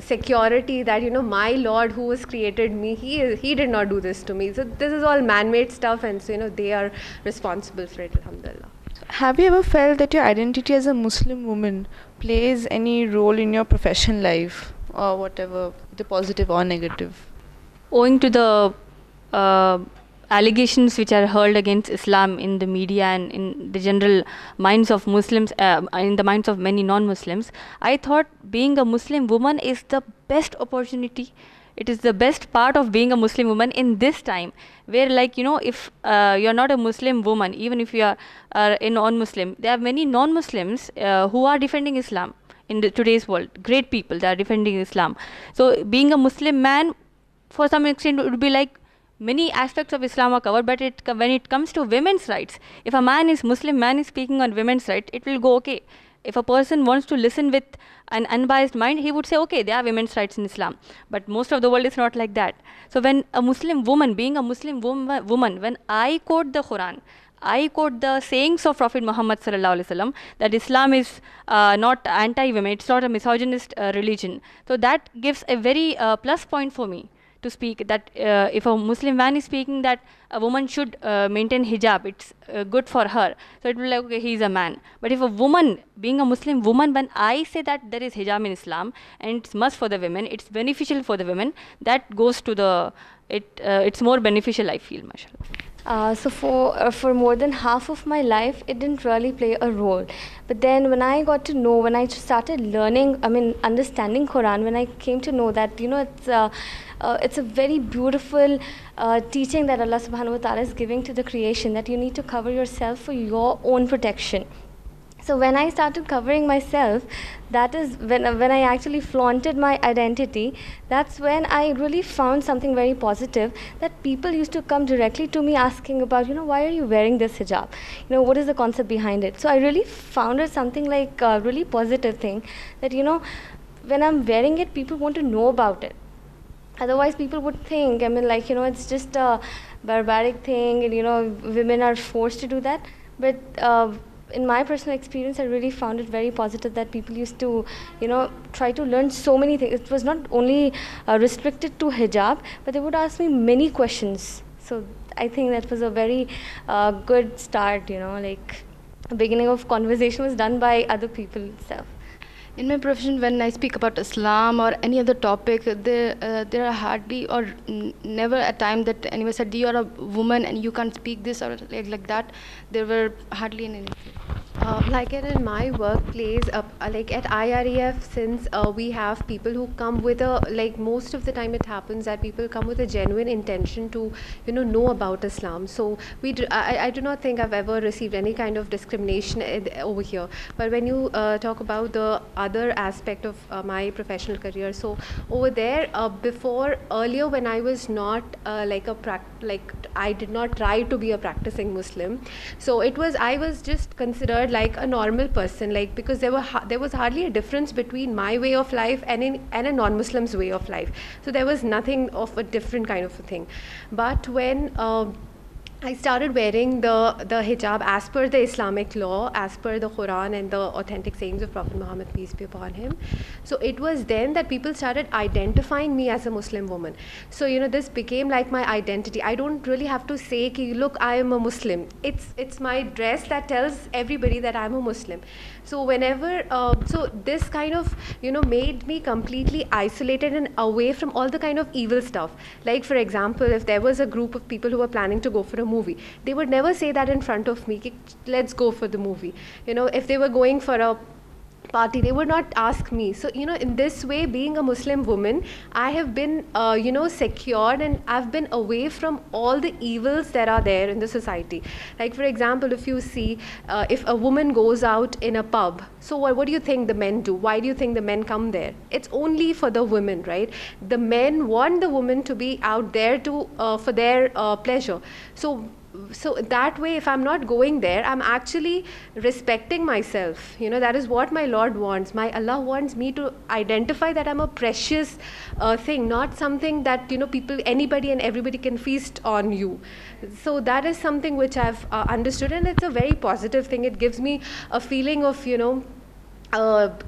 security that, my Lord who has created me, he did not do this to me. So this is all man-made stuff, and so they are responsible for it, alhamdulillah. Have you ever felt that your identity as a Muslim woman plays any role in your professional life, or whatever, the positive or negative? Owing to the allegations which are hurled against Islam in the media and in the general minds of Muslims, in the minds of many non-Muslims, I thought being a Muslim woman is the best opportunity. It is the best part of being a Muslim woman in this time, where if you're not a Muslim woman, even if you are a non-Muslim, there are many non-Muslims who are defending Islam in today's world. Great people, they are defending Islam. So being a Muslim man, for some extent, it would be like many aspects of Islam are covered, but when it comes to women's rights, if a Muslim man is speaking on women's rights, it will go okay. If a person wants to listen with an unbiased mind, he would say, okay, there are women's rights in Islam. But most of the world is not like that. So when a Muslim woman, being a Muslim woman, when I quote the Quran, I quote the sayings of Prophet Muhammad sallallahu alaihi wasallam, that Islam is not anti-women, it's not a misogynist religion. So that gives a very plus point for me to speak, that if a Muslim man is speaking that a woman should maintain hijab, it's good for her. So it will be like, okay, he's a man. But if a woman, being a Muslim woman, when I say that there is hijab in Islam and it's must for the women, it's beneficial for the women, that goes to it's more beneficial, I feel, mashallah. So for more than half of my life, it didn't really play a role. But then when I got to know, when I started learning, understanding Quran, when I came to know that, it's a very beautiful teaching that Allah subhanahu wa ta'ala is giving to the creation, that you need to cover yourself for your own protection. So when I started covering myself, that is when I actually flaunted my identity. That's when I really found something very positive, that people used to come directly to me asking about, why are you wearing this hijab? What is the concept behind it? So I really found it something like a really positive thing, that when I'm wearing it, people want to know about it. Otherwise, people would think, it's just a barbaric thing, and women are forced to do that. But in my personal experience, I really found it very positive that people used to, try to learn so many things. It was not only restricted to hijab, but they would ask me many questions. So I think that was a very good start, like the beginning of conversation was done by other people itself. In my profession, when I speak about Islam or any other topic, there are hardly or never a time that anyone said, you are a woman and you can't speak this or like that. There were hardly any. Like in my workplace, like at IREF, since we have people who come with most of the time it happens that people come with a genuine intention to, know about Islam. So I do not think I've ever received any kind of discrimination over here. But when you talk about the other aspect of my professional career, so over there, earlier when I was not I did not try to be a practicing Muslim. So I was just considered like a normal person, like because there was hardly a difference between my way of life and a non-Muslim's way of life. So there was nothing of a different kind of a thing. But when I started wearing the hijab as per the Islamic law, as per the Quran and the authentic sayings of Prophet Muhammad, peace be upon him. So it was then that people started identifying me as a Muslim woman. So this became like my identity. I don't really have to say, ki, look, I am a Muslim. It's my dress that tells everybody that I'm a Muslim. So whenever, so this kind of, made me completely isolated and away from all the kind of evil stuff. Like for example, if there was a group of people who were planning to go for a movie, they would never say that in front of me, ki, let's go for the movie. If they were going for a party, they would not ask me. So in this way, being a Muslim woman, I have been secured, and I've been away from all the evils that are there in the society. Like for example, if you see if a woman goes out in a pub, so what do you think the men do? Why do you think the men come there? It's only for the women, right? The men want the woman to be out there to for their pleasure. So that way, if I'm not going there, I'm actually respecting myself. That is what my Lord wants. My Allah wants me to identify that I'm a precious thing, not something that anybody and everybody can feast on you. So that is something which I've understood, and it's a very positive thing. It gives me a feeling of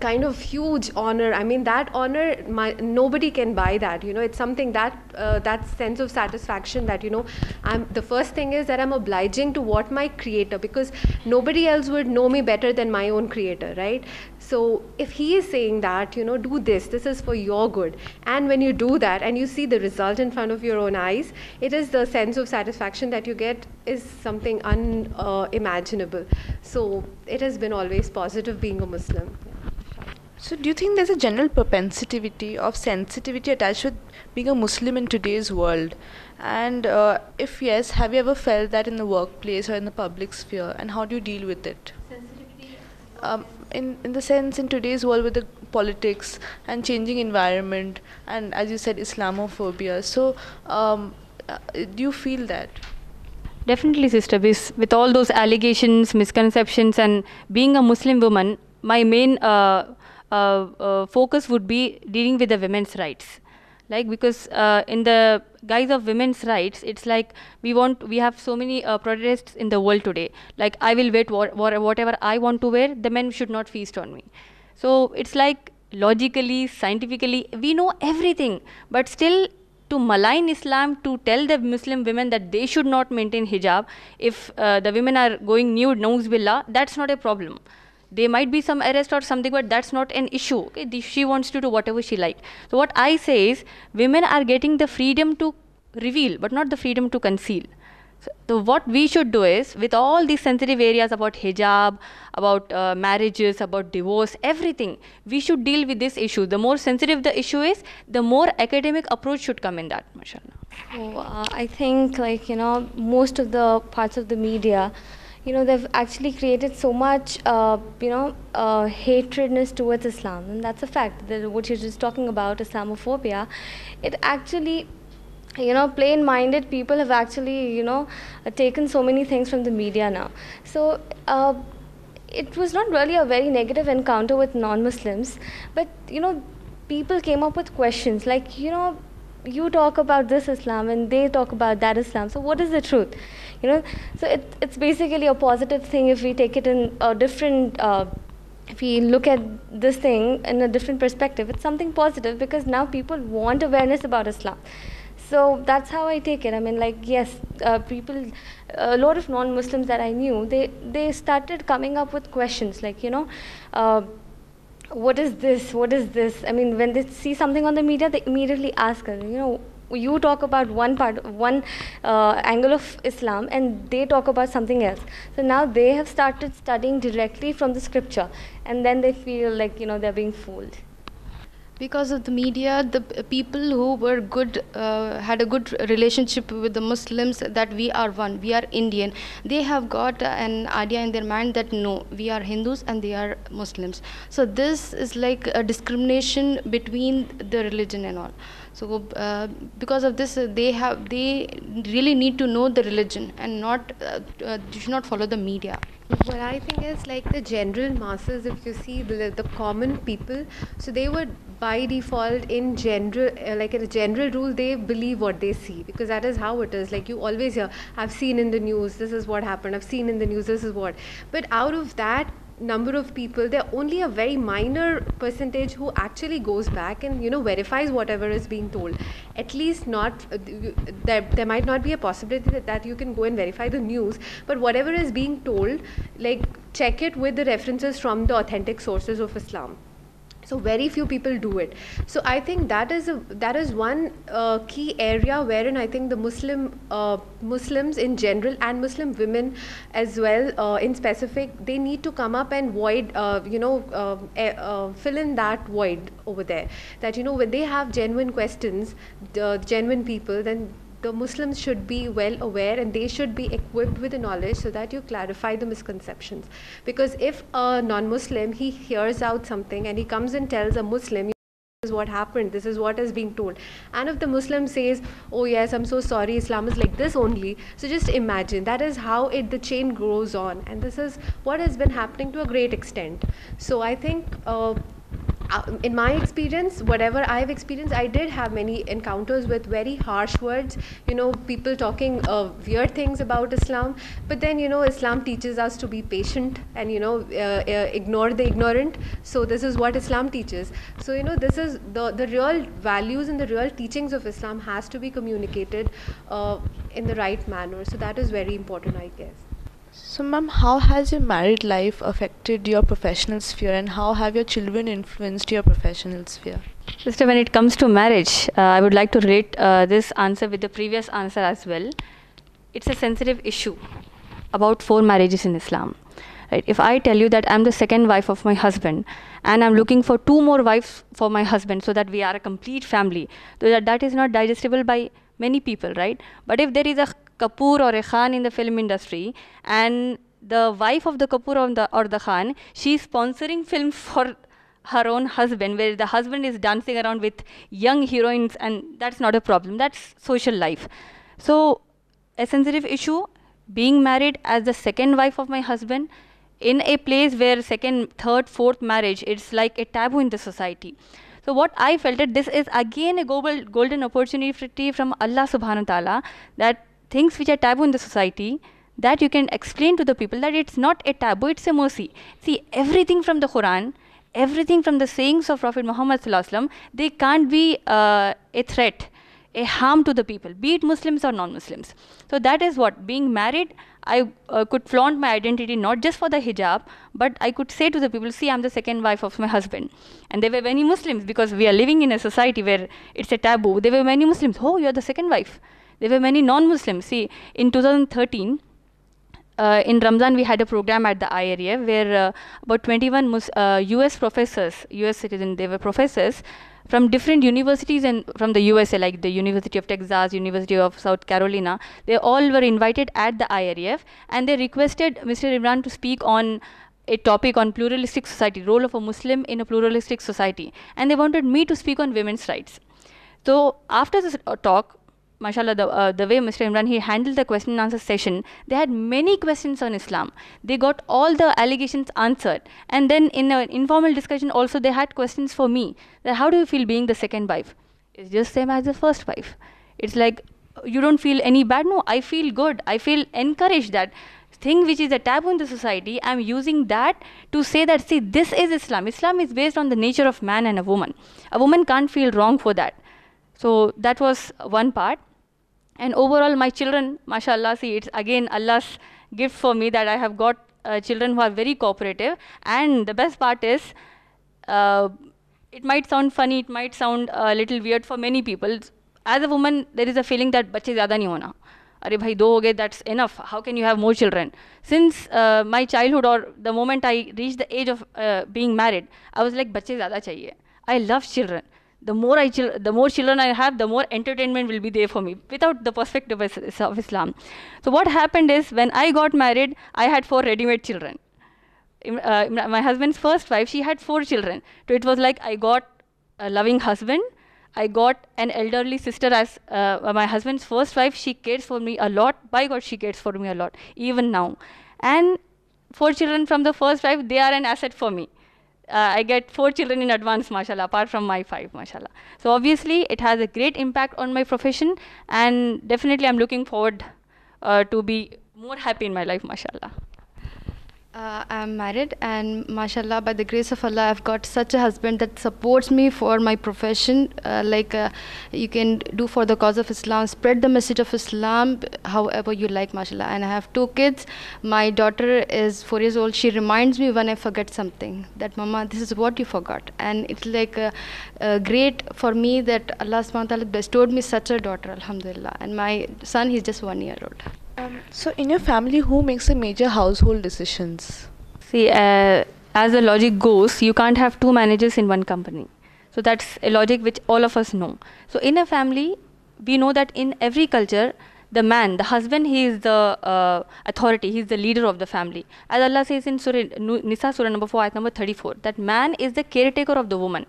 kind of huge honor. I mean, that honor, nobody can buy that. It's something that that sense of satisfaction that the first thing is that I'm obliging to what my creator, because nobody else would know me better than my own creator, right? So if he is saying that, do this is for your good, and when you do that and you see the result in front of your own eyes, it is the sense of satisfaction that you get is something unimaginable. So it has been always positive being a Muslim. So do you think there's a general propensity of sensitivity attached with being a Muslim in today's world? And if yes, have you ever felt that in the workplace or in the public sphere, and how do you deal with it? Sensitivity? In the sense, in today's world with the politics and changing environment, and as you said, Islamophobia. So do you feel that? Definitely, sister. With all those allegations, misconceptions, and being a Muslim woman, my main focus would be dealing with the women's rights. Like, because in the guise of women's rights, it's like we have so many protests in the world today. Like, I will wear whatever I want to wear, the men should not feast on me. So it's like logically, scientifically, we know everything, but still to malign Islam, to tell the Muslim women that they should not maintain hijab, if the women are going nude, na'uz billah, that's not a problem. There might be some arrest or something, but that's not an issue. Okay? She wants to do whatever she likes. So what I say is, women are getting the freedom to reveal, but not the freedom to conceal. So what we should do is, with all these sensitive areas about hijab, about marriages, about divorce, everything, we should deal with this issue. The more sensitive the issue is, the more academic approach should come in that, mashallah. So, I think most of the parts of the media, they've actually created so much, hatredness towards Islam, and that's a fact. What you're just talking about, Islamophobia, it actually, plain-minded people have actually, taken so many things from the media now. So it was not really a very negative encounter with non-Muslims, but people came up with questions like, you talk about this Islam and they talk about that Islam. So what is the truth? So it's basically a positive thing if we take it in a different. If we look at this thing in a different perspective, it's something positive because now people want awareness about Islam. So that's how I take it. I mean, like, yes, people, a lot of non-Muslims that I knew, they started coming up with questions like, what is this? What is this? I mean, when they see something on the media, they immediately ask us, you talk about one angle of Islam and they talk about something else. So now they have started studying directly from the scripture, and then they feel like, they're being fooled. Because of the media, the people who were good, had a good relationship with the Muslims, that we are one, we are Indian, they have got an idea in their mind that no, we are Hindus and they are Muslims. So this is like a discrimination between the religion and all. So because of this, they really need to know the religion and not you should not follow the media. What I think is like the general masses, if you see the common people, so they would by default in general, like a general rule, they believe what they see, because that is how it is. Like you always hear, I've seen in the news, this is what happened, I've seen in the news, this is what. But out of that number of people, there are only a very minor percentage who actually goes back and verifies whatever is being told. At least not there might not be a possibility that you can go and verify the news, but whatever is being told, like check it with the references from the authentic sources of Islam. So very few people do it. So I think that is one key area wherein I think the Muslims in general and Muslim women as well in specific, they need to come up and void fill in that void over there. That when they have genuine questions, the genuine people, then the Muslims should be well aware and they should be equipped with the knowledge so that you clarify the misconceptions. Because if a non-Muslim, he hears out something and he comes and tells a Muslim, this is what happened, this is what is being told, and if the Muslim says, oh yes, I'm so sorry, Islam is like this only, so just imagine, that is how the chain grows on, and this is what has been happening to a great extent. So I think in my experience, whatever I've experienced, I did have many encounters with very harsh words, people talking weird things about Islam, but then Islam teaches us to be patient and ignore the ignorant. So this is what Islam teaches. So this is the real values and the real teachings of Islam has to be communicated in the right manner. So that is very important, I guess. So, ma'am, how has your married life affected your professional sphere, and how have your children influenced your professional sphere? Sister, when it comes to marriage, I would like to relate this answer with the previous answer as well. It's a sensitive issue about 4 marriages in Islam. Right? If I tell you that I'm the second wife of my husband and I'm looking for 2 more wives for my husband so that we are a complete family, so that is not digestible by many people, right? But if there is a Kapoor or a Khan in the film industry, and the wife of the Kapoor or the Khan, she's sponsoring films for her own husband, where the husband is dancing around with young heroines, and that's not a problem. That's social life. So a sensitive issue, being married as the second wife of my husband in a place where second, third, fourth marriage, it's like a taboo in the society. So what I felt that this is again a golden opportunity from Allah subhanahu wa ta'ala, that things which are taboo in the society, that you can explain to the people that it's not a taboo, it's a mercy. See, everything from the Quran, everything from the sayings of Prophet Muhammad sallallahu alaihi wasallam, they can't be a threat, a harm to the people, be it Muslims or non-Muslims. So that is what, being married, I could flaunt my identity not just for the hijab, but I could say to the people, see, I'm the second wife of my husband. And there were many Muslims, because we are living in a society where it's a taboo. There were many Muslims, oh, you're the second wife. There were many non-Muslims. See, in 2013, in Ramzan, we had a program at the IREF where about 21 US professors, US citizens, they were professors from different universities and from the USA, like the University of Texas, University of South Carolina. They all were invited at the IREF, and they requested Mr. Imran to speak on a topic on pluralistic society, role of a Muslim in a pluralistic society. And they wanted me to speak on women's rights. So after this talk, mashallah, the way Mr. Imran, he handled the question and answer session, they had many questions on Islam. They got all the allegations answered. And then in an informal discussion also, they had questions for me. That how do you feel being the second wife? It's just same as the first wife. It's like, you don't feel any bad? No, I feel good. I feel encouraged that thing which is a taboo in the society, I'm using that to say that, see, this is Islam. Islam is based on the nature of man and a woman. A woman can't feel wrong for that. So that was one part. And overall, my children, mashallah, see, it's again Allah's gift for me that I have got children who are very cooperative. And the best part is, it might sound funny, it might sound a little weird for many people. As a woman, there is a feeling that bache zyada nahi hona. Arey bhai, do ho gaye, that's enough. How can you have more children? Since my childhood, or the moment I reached the age of being married, I was like, bache zyada chahiye. I love children. The more children I have, the more entertainment will be there for me, without the perspective of Islam. So what happened is, when I got married, I had 4 ready-made children. My husband's first wife, she had 4 children. So it was like, I got a loving husband, I got an elderly sister as my husband's first wife. She cares for me a lot. By God, she cares for me a lot, even now. And 4 children from the first wife, they are an asset for me. I get 4 children in advance, mashallah, apart from my 5, mashallah. So obviously, it has a great impact on my profession, and definitely I'm looking forward to be more happy in my life, mashallah. I'm married, and mashallah, by the grace of Allah, I've got such a husband that supports me for my profession. You can do for the cause of Islam, spread the message of Islam however you like, mashallah. And I have 2 kids. My daughter is 4 years old. She reminds me when I forget something that, Mama, this is what you forgot. And it's like great for me that Allah subhanahu wa ta'ala bestowed me such a daughter, alhamdulillah. And my son, he's just 1 year old. So in your family, who makes the major household decisions? See, as the logic goes, you can't have 2 managers in one company. So that's a logic which all of us know. So in a family, we know that in every culture, the man, the husband, he is the authority, he is the leader of the family. As Allah says in Surah Nisa, Surah number 4, ayat number 34, that man is the caretaker of the woman.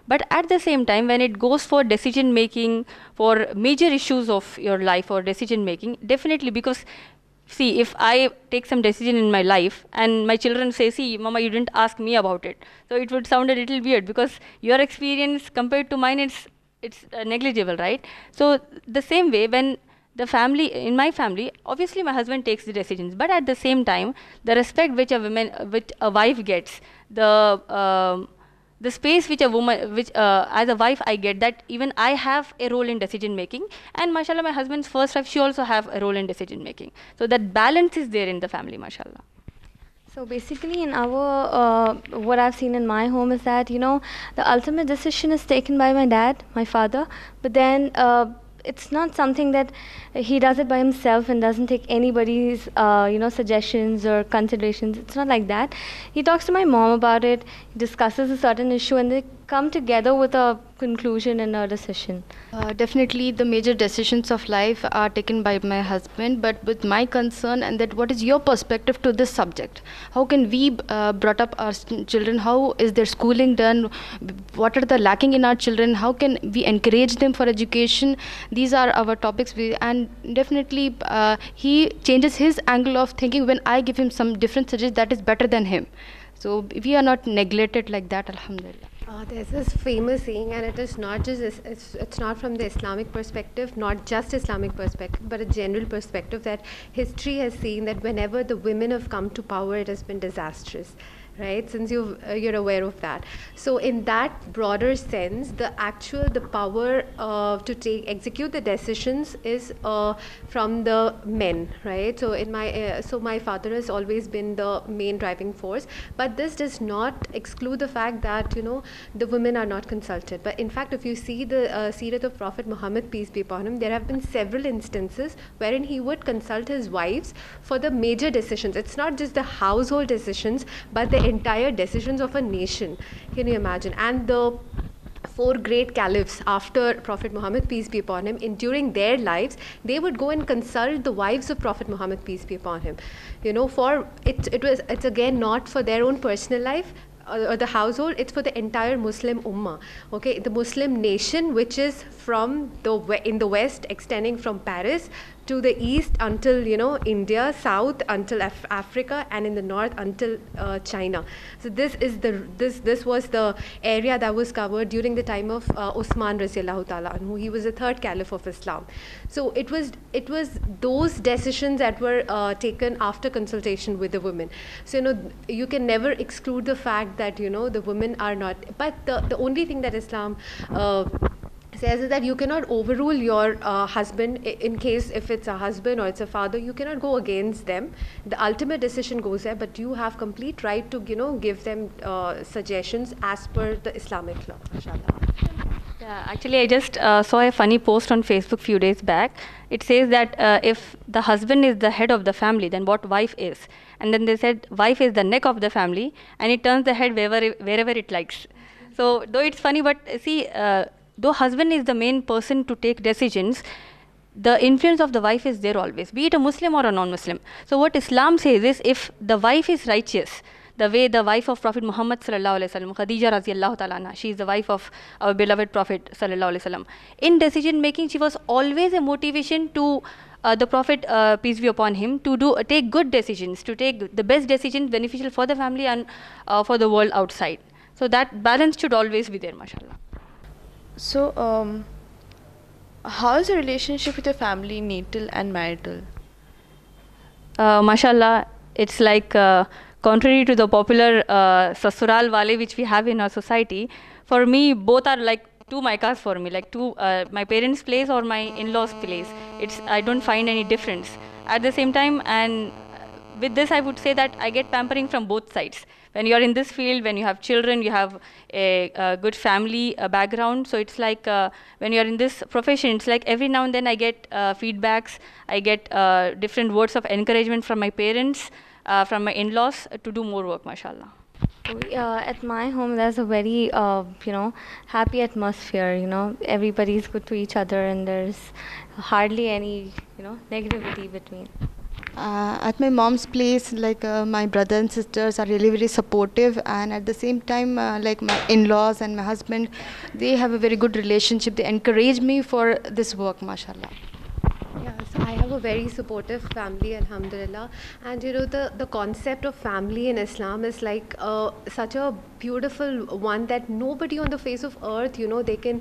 But at the same time, when it goes for decision making, for major issues of your life or decision making, definitely, because see, if I take some decision in my life and my children say, see, Mama, you didn't ask me about it. So it would sound a little weird, because your experience compared to mine, it's negligible, right? So the same way, when the family, in my family, obviously my husband takes the decisions, but at the same time, the respect which a wife gets, the space which a woman, as a wife I get, that even I have a role in decision making, and mashallah, my husband's first wife, she also have a role in decision making. So that balance is there in the family, mashallah. So basically, in our what I've seen in my home is that, you know, the ultimate decision is taken by my dad, my father, but then it's not something that he does it by himself and doesn't take anybody's suggestions or considerations. It's not like that. He talks to my mom about it, he discusses a certain issue, and they come together with a conclusion and a decision. Definitely the major decisions of life are taken by my husband, but with my concern, and that what is your perspective to this subject? How can we brought up our children? How is their schooling done? What are the lacking in our children? How can we encourage them for education? These are our topics, and definitely he changes his angle of thinking when I give him some different suggestions that is better than him. So we are not neglected like that, alhamdulillah. There's this famous saying, and it is not just it's not from the Islamic perspective, not just Islamic perspective, but a general perspective, that history has seen that whenever the women have come to power, it has been disastrous. right? Since you're aware of that. So in that broader sense, the power to execute the decisions is from the men, right? So my father has always been the main driving force, but this does not exclude the fact that the women are not consulted. But in fact, if you see the Seerat of Prophet Muhammad, peace be upon him, there have been several instances wherein he would consult his wives for the major decisions. It's not just the household decisions, but the entire decisions of a nation. Can you imagine? And the four great caliphs after Prophet Muhammad, peace be upon him, during their lives, they would go and consult the wives of Prophet Muhammad, peace be upon him. It's again not for their own personal life or the household, it's for the entire Muslim ummah. Okay, the Muslim nation, which is from in the west, extending from Paris to the east until India, south until Africa, and in the north until China. So this was the area that was covered during the time of Uthman Radiallahu Ta'ala anhu. He was the third caliph of Islam. So it was those decisions that were taken after consultation with the women. So you can never exclude the fact that the women are not. But the only thing that Islam says is that you cannot overrule your husband in case if it's a husband or it's a father. You cannot go against them. The ultimate decision goes there, but you have complete right to give them suggestions as per the Islamic law. Inshallah. Yeah, actually, I just saw a funny post on Facebook few days back. It says that if the husband is the head of the family, then what wife is? And then they said wife is the neck of the family, and it turns the head wherever it likes. So though it's funny, but see. Though husband is the main person to take decisions, the influence of the wife is there always, be it a Muslim or a non-Muslim. So what Islam says is, if the wife is righteous, the way the wife of Prophet Muhammad sallallahu alaihi wasallam, Khadija radhiyallahu ta'ala anha, she is the wife of our beloved Prophet sallallahu alaihi wasallam. In decision making, she was always a motivation to the Prophet, peace be upon him, to take good decisions, to take the best decisions beneficial for the family and for the world outside. So that balance should always be there, mashallah. So, how is the relationship with your family, natal and marital? Mashallah, it's like contrary to the popular sasural wale which we have in our society. For me, both are like two maikas for me, like two my parents' place or my in-laws' place. I don't find any difference. At the same time, and with this, I would say that I get pampering from both sides. When you are in this field, when you have children, you have a good family background. So it's like when you are in this profession, it's like every now and then I get feedbacks, I get different words of encouragement from my parents, from my in-laws to do more work, mashallah. At my home, there's a very, happy atmosphere. Everybody's good to each other, and there's hardly any, negativity between. At my mom's place, like my brother and sisters are really very supportive, and at the same time, like my in-laws and my husband, they have a very good relationship. They encourage me for this work, mashallah. Yeah, so I have a very supportive family, alhamdulillah. And the concept of family in Islam is like such a beautiful one that nobody on the face of earth, they can,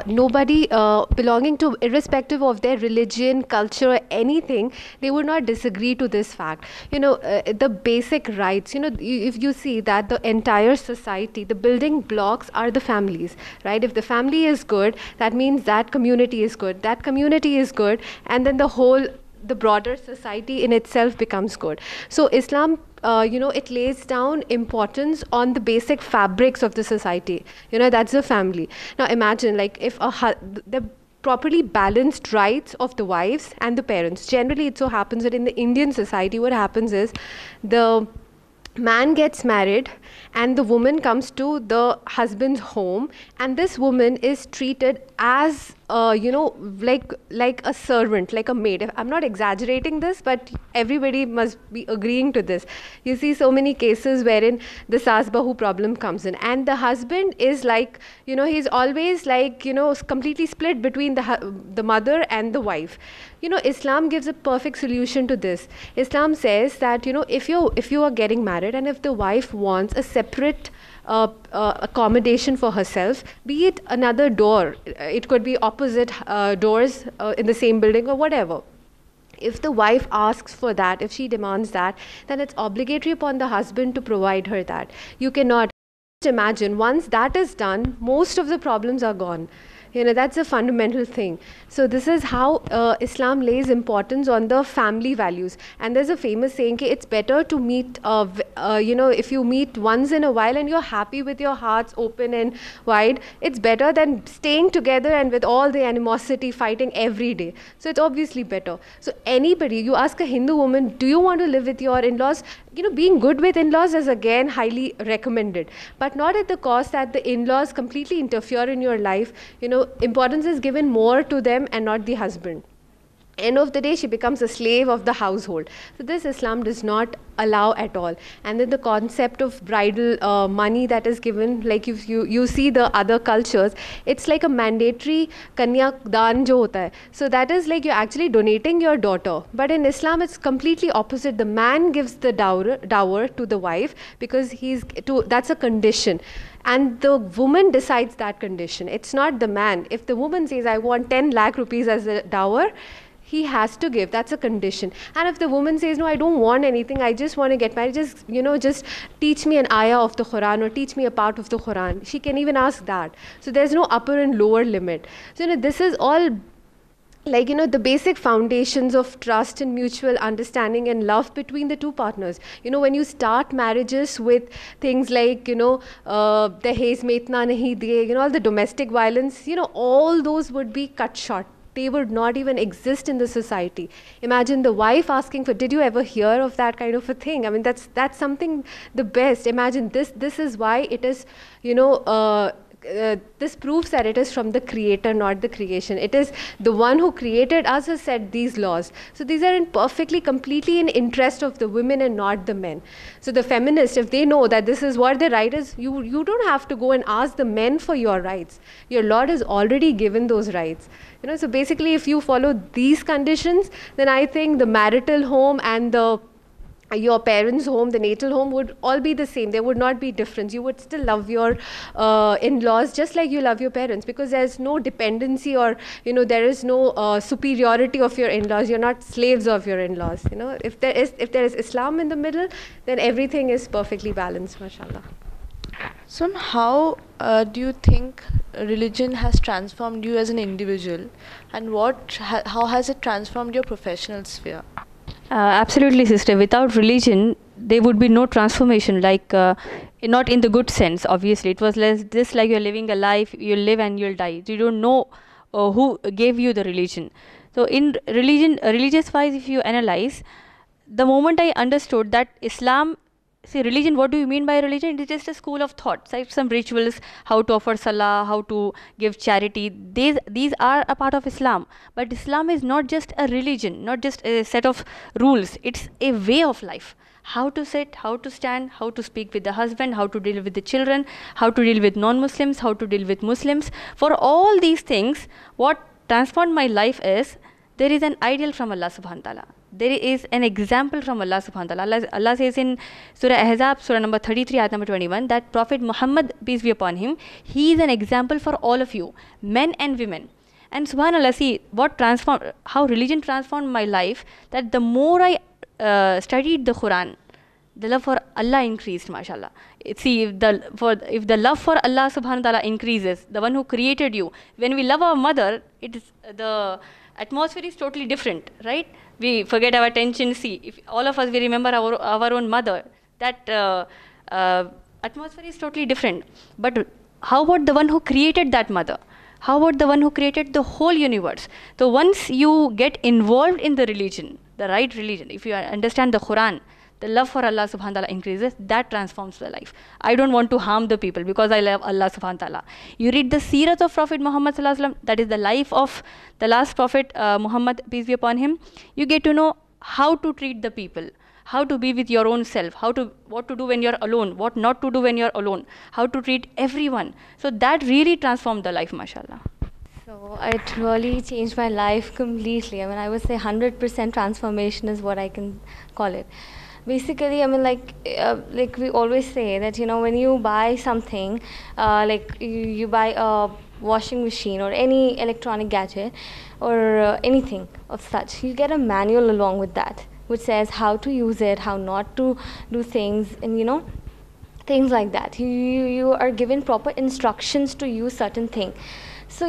nobody belonging to, irrespective of their religion, culture, anything, they would not disagree to this fact. The basic rights, if you see that the entire society, the building blocks are the families, right? If the family is good, that means that community is good. That community is good, and then the broader society in itself becomes good. So Islam, it lays down importance on the basic fabrics of the society. That's the family. Now imagine, like, if the properly balanced rights of the wives and the parents. Generally, it so happens that in the Indian society, what happens is the man gets married and the woman comes to the husband's home, and this woman is treated as like a servant, like a maid. I'm not exaggerating this, but everybody must be agreeing to this. You see so many cases wherein the saas bahu problem comes in, and the husband is like, he's always like, completely split between the mother and the wife. Islam gives a perfect solution to this. Islam says that, if you are getting married and if the wife wants a separate accommodation for herself, be it another door, it could be opposite doors in the same building or whatever. if the wife asks for that, if she demands that, then it's obligatory upon the husband to provide her that. You cannot imagine, once that is done, most of the problems are gone. You know, that's a fundamental thing. So this is how Islam lays importance on the family values. And there's a famous saying, it's better to meet, you know, if you meet once in a while and you're happy with your hearts open and wide, it's better than staying together and with all the animosity fighting every day. So it's obviously better. So anybody, you ask a Hindu woman, do you want to live with your in-laws? You know, being good with in-laws is again highly recommended, but not at the cost that the in-laws completely interfere in your life. You know, importance is given more to them and not the husband. End of the day, she becomes a slave of the household. So this Islam does not allow at all. And then the concept of bridal money that is given, like if you see the other cultures, it's like a mandatory kanya daan jo hota hai. So that is like you're actually donating your daughter. But in Islam, it's completely opposite. The man gives the dower to the wife because that's a condition. And the woman decides that condition. It's not the man. If the woman says, I want 10 lakh rupees as a dower, he has to give. That's a condition. And if the woman says, no, I don't want anything, I just want to get married, just, you know, just teach me an ayah of the Quran or teach me a part of the Quran. She can even ask that. So there's no upper and lower limit. So, you know, this is all like, you know, the basic foundations of trust and mutual understanding and love between the two partners. You know, when you start marriages with things like, you know, dahez mein itna nahi diye, you know, all the domestic violence, you know, all those would be cut short. They would not even exist in the society. Imagine the wife asking for, did you ever hear of that kind of a thing? I mean, that's something the best. Imagine this is why it is, you know, this proves that it is from the creator, not the creation. It is the one who created us has set these laws. So these are completely in interest of the women and not the men. So the feminists, if they know that this is what the right is, you don't have to go and ask the men for your rights. Your Lord has already given those rights. You know, so basically if you follow these conditions, then I think the marital home and your parents' home, the natal home would all be the same. There would not be difference. You would still love your in-laws just like you love your parents, because there's no dependency or, you know, there is no superiority of your in-laws. You're not slaves of your in-laws. You know, if there is Islam in the middle, then everything is perfectly balanced, mashallah. So how do you think religion has transformed you as an individual, and how has it transformed your professional sphere? Absolutely, sister. Without religion, there would be no transformation, like not in the good sense, obviously. It was just like you're living a life, you'll live and you'll die. You don't know who gave you the religion. So in religious wise, if you analyze, the moment I understood that Islam, see, religion, what do you mean by religion? It is just a school of thought, like some rituals, how to offer salah, how to give charity. These are a part of Islam. But Islam is not just a religion, not just a set of rules. It's a way of life. How to sit, how to stand, how to speak with the husband, how to deal with the children, how to deal with non-Muslims, how to deal with Muslims. For all these things, what transformed my life is, there is an ideal from Allah subhanahu wa ta'ala. There is an example from Allah subhanahu wa ta'ala. Allah says in Surah Ahzab, Surah number 33, ayat number 21, that Prophet Muhammad, peace be upon him, he is an example for all of you, men and women. And subhanAllah, see how religion transformed my life, that the more I studied the Quran, the love for Allah increased, mashallah. See, if the love for Allah subhanahu wa ta'ala increases, the one who created you, when we love our mother, the atmosphere is totally different, right? We forget our tension. See, if all of us, we remember our own mother, that atmosphere is totally different. But how about the one who created that mother? How about the one who created the whole universe? So once you get involved in the religion, the right religion, if you understand the Quran, the love for Allah subhanahu wa ta'ala increases. That transforms the life. I don't want to harm the people because I love Allah subhanahu wa ta'ala. You read the seerat of Prophet Muhammad sallallahu alaihi wasallam, that is the life of the last Prophet Muhammad, peace be upon him. You get to know how to treat the people, how to be with your own self, what to do when you're alone, what not to do when you're alone, how to treat everyone. So that really transformed the life, mashallah. So it really changed my life completely. I mean, I would say 100% transformation is what I can call it. Basically, I mean, like we always say that, you know, when you buy something, like you buy a washing machine or any electronic gadget or anything of such, you get a manual along with that which says how to use it, how not to do things, and things like that. You are given proper instructions to use certain thing. So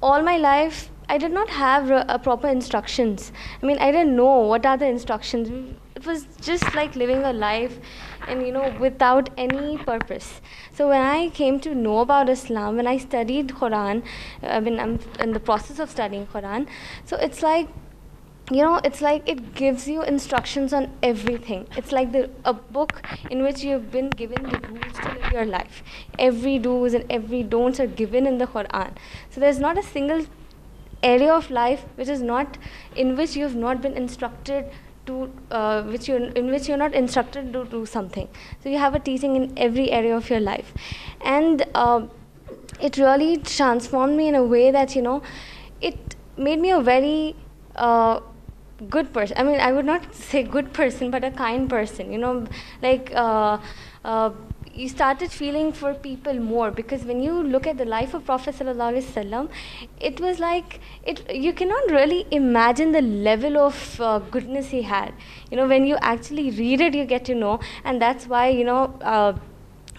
all my life I did not have proper instructions. I mean, I didn't know what are the instructions. It was just like living a life and without any purpose. So when I came to know about Islam, when I studied Quran, when I'm in the process of studying Quran, so it's like it gives you instructions on everything. It's like a book in which you've been given the rules to live your life. Every do's and every don'ts are given in the Quran. So there's not a single area of life in which you've not been instructed to, in which you're not instructed to do something. So you have a teaching in every area of your life, and it really transformed me in a way that it made me a very good person. I mean, I would not say good person, but a kind person. You started feeling for people more, because when you look at the life of Prophet sallallahu alaihi wasallam, it was like you cannot really imagine the level of goodness he had. When you actually read it, you get to know, and that's why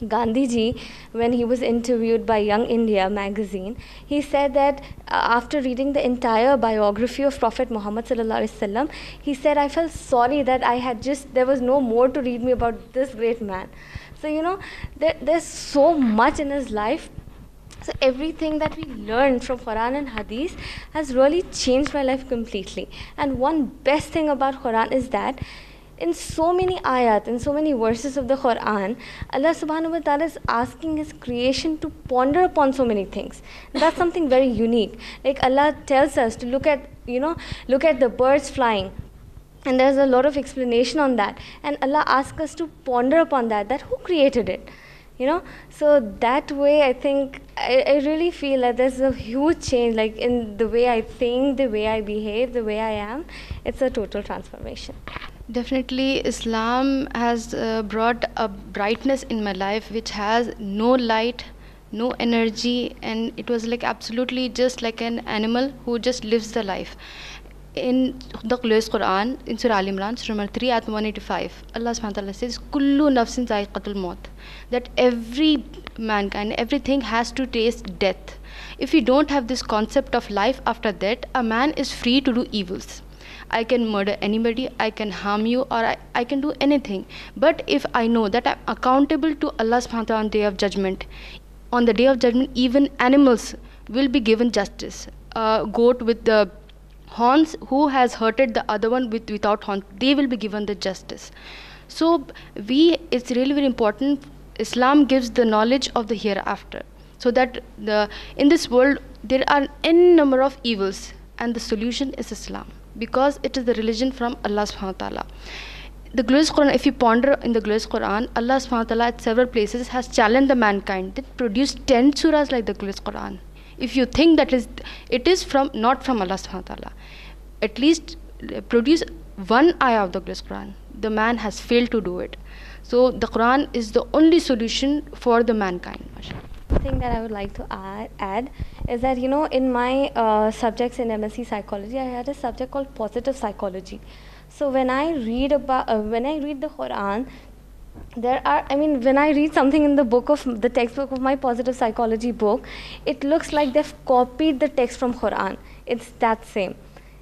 Gandhi ji, when he was interviewed by Young India magazine, he said that after reading the entire biography of Prophet Muhammad sallallahu alaihi wasallam, he said, I felt sorry that there was no more to read me about this great man. So there's so much in his life. So everything that we learned from Quran and Hadith has really changed my life completely. And one best thing about Quran is that in so many ayat, in so many verses of the Quran, Allah subhanahu wa ta'ala is asking his creation to ponder upon so many things. And that's something very unique. Like Allah tells us to look at the birds flying. And there's a lot of explanation on that. And Allah asks us to ponder upon that who created it. So that way, I think, I really feel that there's a huge change, like in the way I think, the way I behave, the way I am. It's a total transformation. Definitely, Islam has brought a brightness in my life which has no light, no energy, and it was like absolutely just like an animal who just lives the life. In the glorious Quran, in Surah Al Imran, Surah number 3, Ayat 185, Allah subhanahu wa ta'ala says, Kullu nafsin zaiqatul maut, that every mankind, everything has to taste death. If you don't have this concept of life after death, a man is free to do evils. I can murder anybody, I can harm you, or I can do anything. But if I know that I'm accountable to Allah subhanahu wa ta'ala on the day of judgment, even animals will be given justice. Goat with the horns, who has hurted the other one without horns, they will be given the justice. So it's really very important. Islam gives the knowledge of the hereafter, so that in this world there are n number of evils, and the solution is Islam, because it is the religion from Allah subhanahu wa ta'ala. The glorious Quran, if you ponder in the glorious Quran, Allah subhanahu wa ta'ala at several places has challenged the mankind that produced 10 surahs like the glorious Quran. If you think that it is not from Allah subhanahu wa ta'ala, at least produce one ayah of the glorious Quran. The man has failed to do it. So the Quran is the only solution for the mankind. The thing that I would like to add is that in my subjects in MSc Psychology, I had a subject called Positive Psychology. So when I read the Quran, when I read something in the textbook of my Positive Psychology book, it looks like they've copied the text from Quran. It's that same.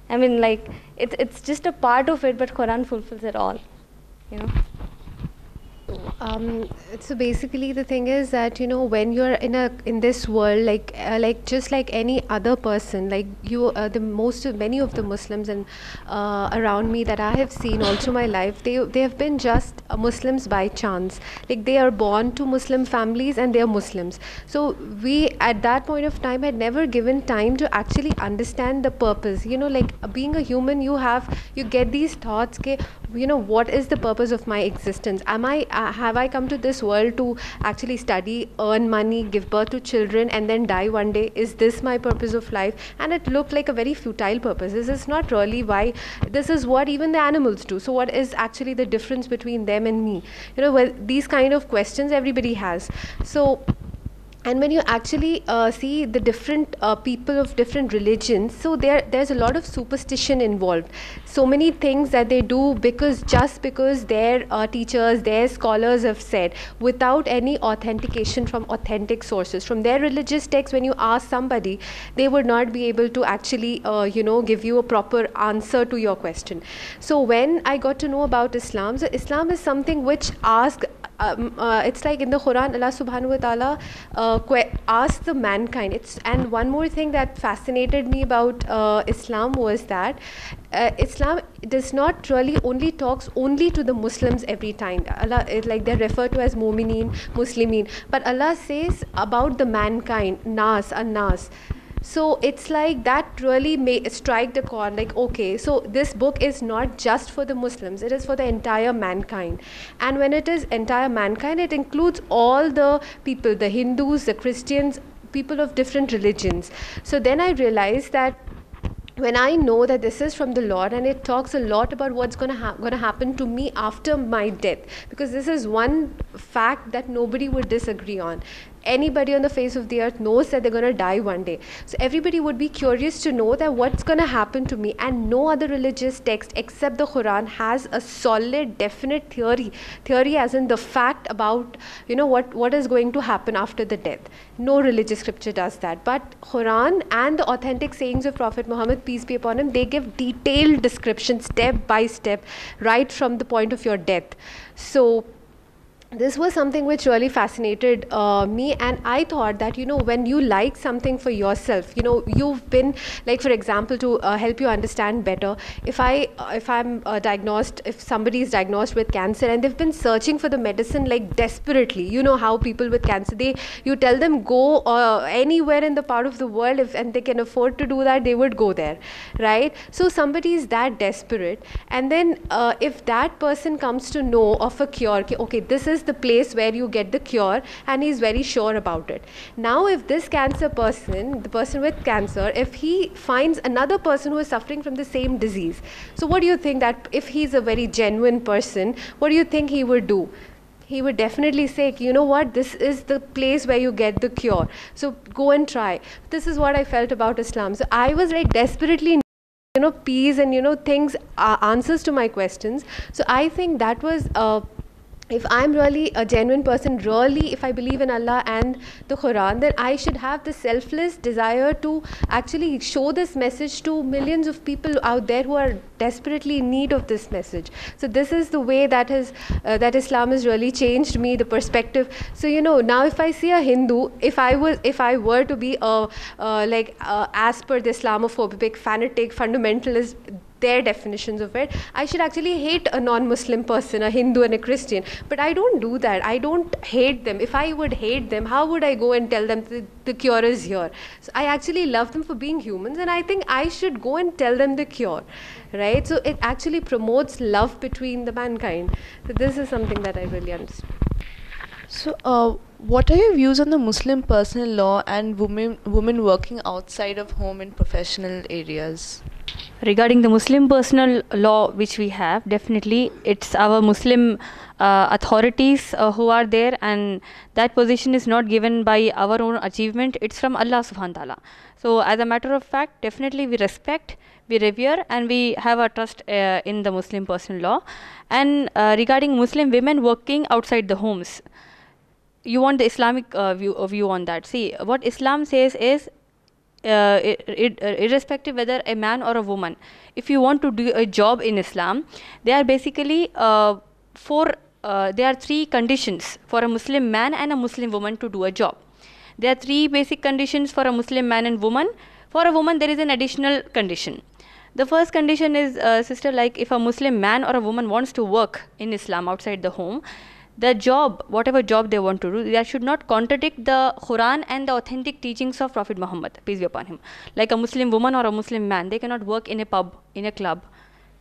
It's just a part of it, but Quran fulfills it all. So basically the thing is that when you're in this world, like just like any other person, like many of the Muslims and around me that I have seen all through my life, they have been just Muslims by chance. Like they are born to Muslim families and they are Muslims. So we at that point of time had never given time to actually understand the purpose. Like being a human, you get these thoughts, what is the purpose of my existence? Have I come to this world to actually study, earn money, give birth to children, and then die one day? Is this my purpose of life? And it looked like a very futile purpose. This is not really why. This is what even the animals do. So what is actually the difference between them and me? These kind of questions everybody has. So And when you actually see the different people of different religions, so there's a lot of superstition involved. So many things that they do just because their teachers, their scholars have said, without any authentication from authentic sources. From their religious texts, when you ask somebody, they would not be able to actually give you a proper answer to your question. So when I got to know about Islam, so Islam is something which asks, it's like in the Quran, Allah subhanahu wa ta'ala asked the mankind. And one more thing that fascinated me about Islam was that Islam does not really only talks only to the Muslims every time. Allah, like they're referred to as mu'mineen, muslimin, but Allah says about the mankind, nas, an-nas. So it's like that really may strike the chord, like, okay, so this book is not just for the Muslims, it is for the entire mankind. And when it is entire mankind, it includes all the people, the Hindus, the Christians, people of different religions. So then I realized that when I know that this is from the Lord, and it talks a lot about what's going to happen to me after my death, because this is one fact that nobody would disagree on. Anybody on the face of the earth knows that they're going to die one day. So everybody would be curious to know that what's going to happen to me, and no other religious text except the Quran has a solid, definite theory as in the fact about, what is going to happen after the death. No religious scripture does that. But Quran and the authentic sayings of Prophet Muhammad, peace be upon him, they give detailed description step by step right from the point of your death. So this was something which really fascinated me, and I thought that when you like something for yourself, you've been, like, for example, to help you understand better, if I'm diagnosed, if somebody is diagnosed with cancer and they've been searching for the medicine like desperately, how people with cancer, you tell them go anywhere in the part of the world, and they can afford to do that, they would go there, right? So somebody is that desperate, and then if that person comes to know of a cure, okay, this is the place where you get the cure, and he's very sure about it. Now if this cancer person, the person with cancer, if he finds another person who is suffering from the same disease, so what do you think, that if he's a very genuine person, what do you think he would do? He would definitely say, you know what, this is the place where you get the cure, so go and try. This is what I felt about Islam. So I was like desperately peace and things, answers to my questions. So I think that was if I'm really a genuine person, really if I believe in Allah and the Quran, then I should have the selfless desire to actually show this message to millions of people out there who are desperately in need of this message. So this is the way that Islam has really changed me, the perspective. So now if I see a Hindu, if I were to be as per the Islamophobic, fanatic, fundamentalist, their definitions of it, I should actually hate a non-Muslim person, a Hindu and a Christian. But I don't do that. I don't hate them. If I would hate them, how would I go and tell them the cure is here? So I actually love them for being humans, and I think I should go and tell them the cure, right? So it actually promotes love between the mankind. So this is something that I really understand. So what are your views on the Muslim personal law and women working outside of home in professional areas? Regarding the Muslim personal law which we have, definitely it's our Muslim authorities who are there, and that position is not given by our own achievement, it's from Allah subhanahu wa ta'ala. So as a matter of fact, definitely we respect, we revere, and we have a trust in the Muslim personal law. And regarding Muslim women working outside the homes, you want the Islamic view on that. See, what Islam says is, irrespective whether a man or a woman, if you want to do a job in Islam, there are basically there are three conditions for a Muslim man and a Muslim woman to do a job. There are three basic conditions for a Muslim man and woman. For a woman, there is an additional condition. The first condition is, sister, like if a Muslim man or a woman wants to work in Islam outside the home, the job, whatever job they want to do, that should not contradict the Quran and the authentic teachings of Prophet Muhammad, peace be upon him. Like a Muslim woman or a Muslim man, they cannot work in a pub, in a club,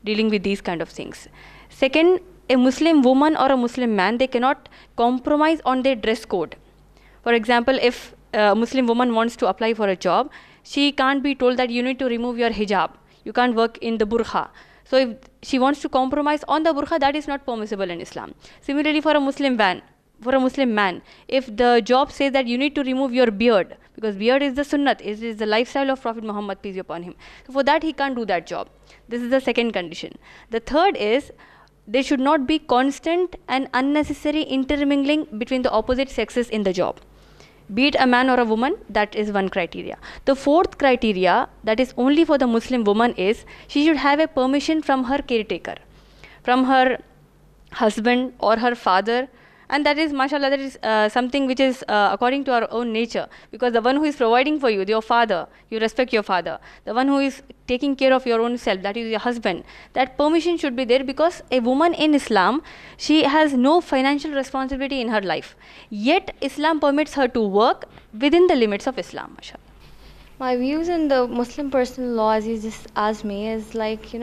dealing with these kind of things. Second, a Muslim woman or a Muslim man, they cannot compromise on their dress code. For example, if a Muslim woman wants to apply for a job, she can't be told that you need to remove your hijab, you can't work in the burqa. So if she wants to compromise on the burqa, that is not permissible in Islam. Similarly, for a Muslim for a Muslim man, if the job says that you need to remove your beard, because beard is the sunnat, is the lifestyle of Prophet Muhammad, peace be upon him. So for that he can't do that job. This is the second condition. The third is there should not be constant and unnecessary intermingling between the opposite sexes in the job. Be it a man or a woman, that is one criteria. The fourth criteria that is only for the Muslim woman is she should have a permission from her caretaker, from her husband or her father, and that is, mashallah, that is something which is according to our own nature, because the one who is providing for you, your father, you respect your father. The one who is taking care of your own self, that is your husband, that permission should be there, because a woman in Islam, she has no financial responsibility in her life, yet Islam permits her to work within the limits of Islam, mashallah. My views on the Muslim personal law, as you just asked me, is like,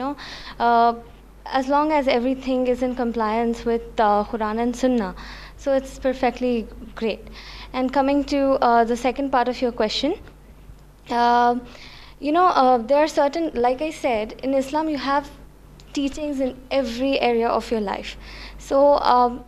as long as everything is in compliance with Quran and Sunnah, so it's perfectly great. And coming to the second part of your question, there are certain, like I said, in Islam you have teachings in every area of your life. So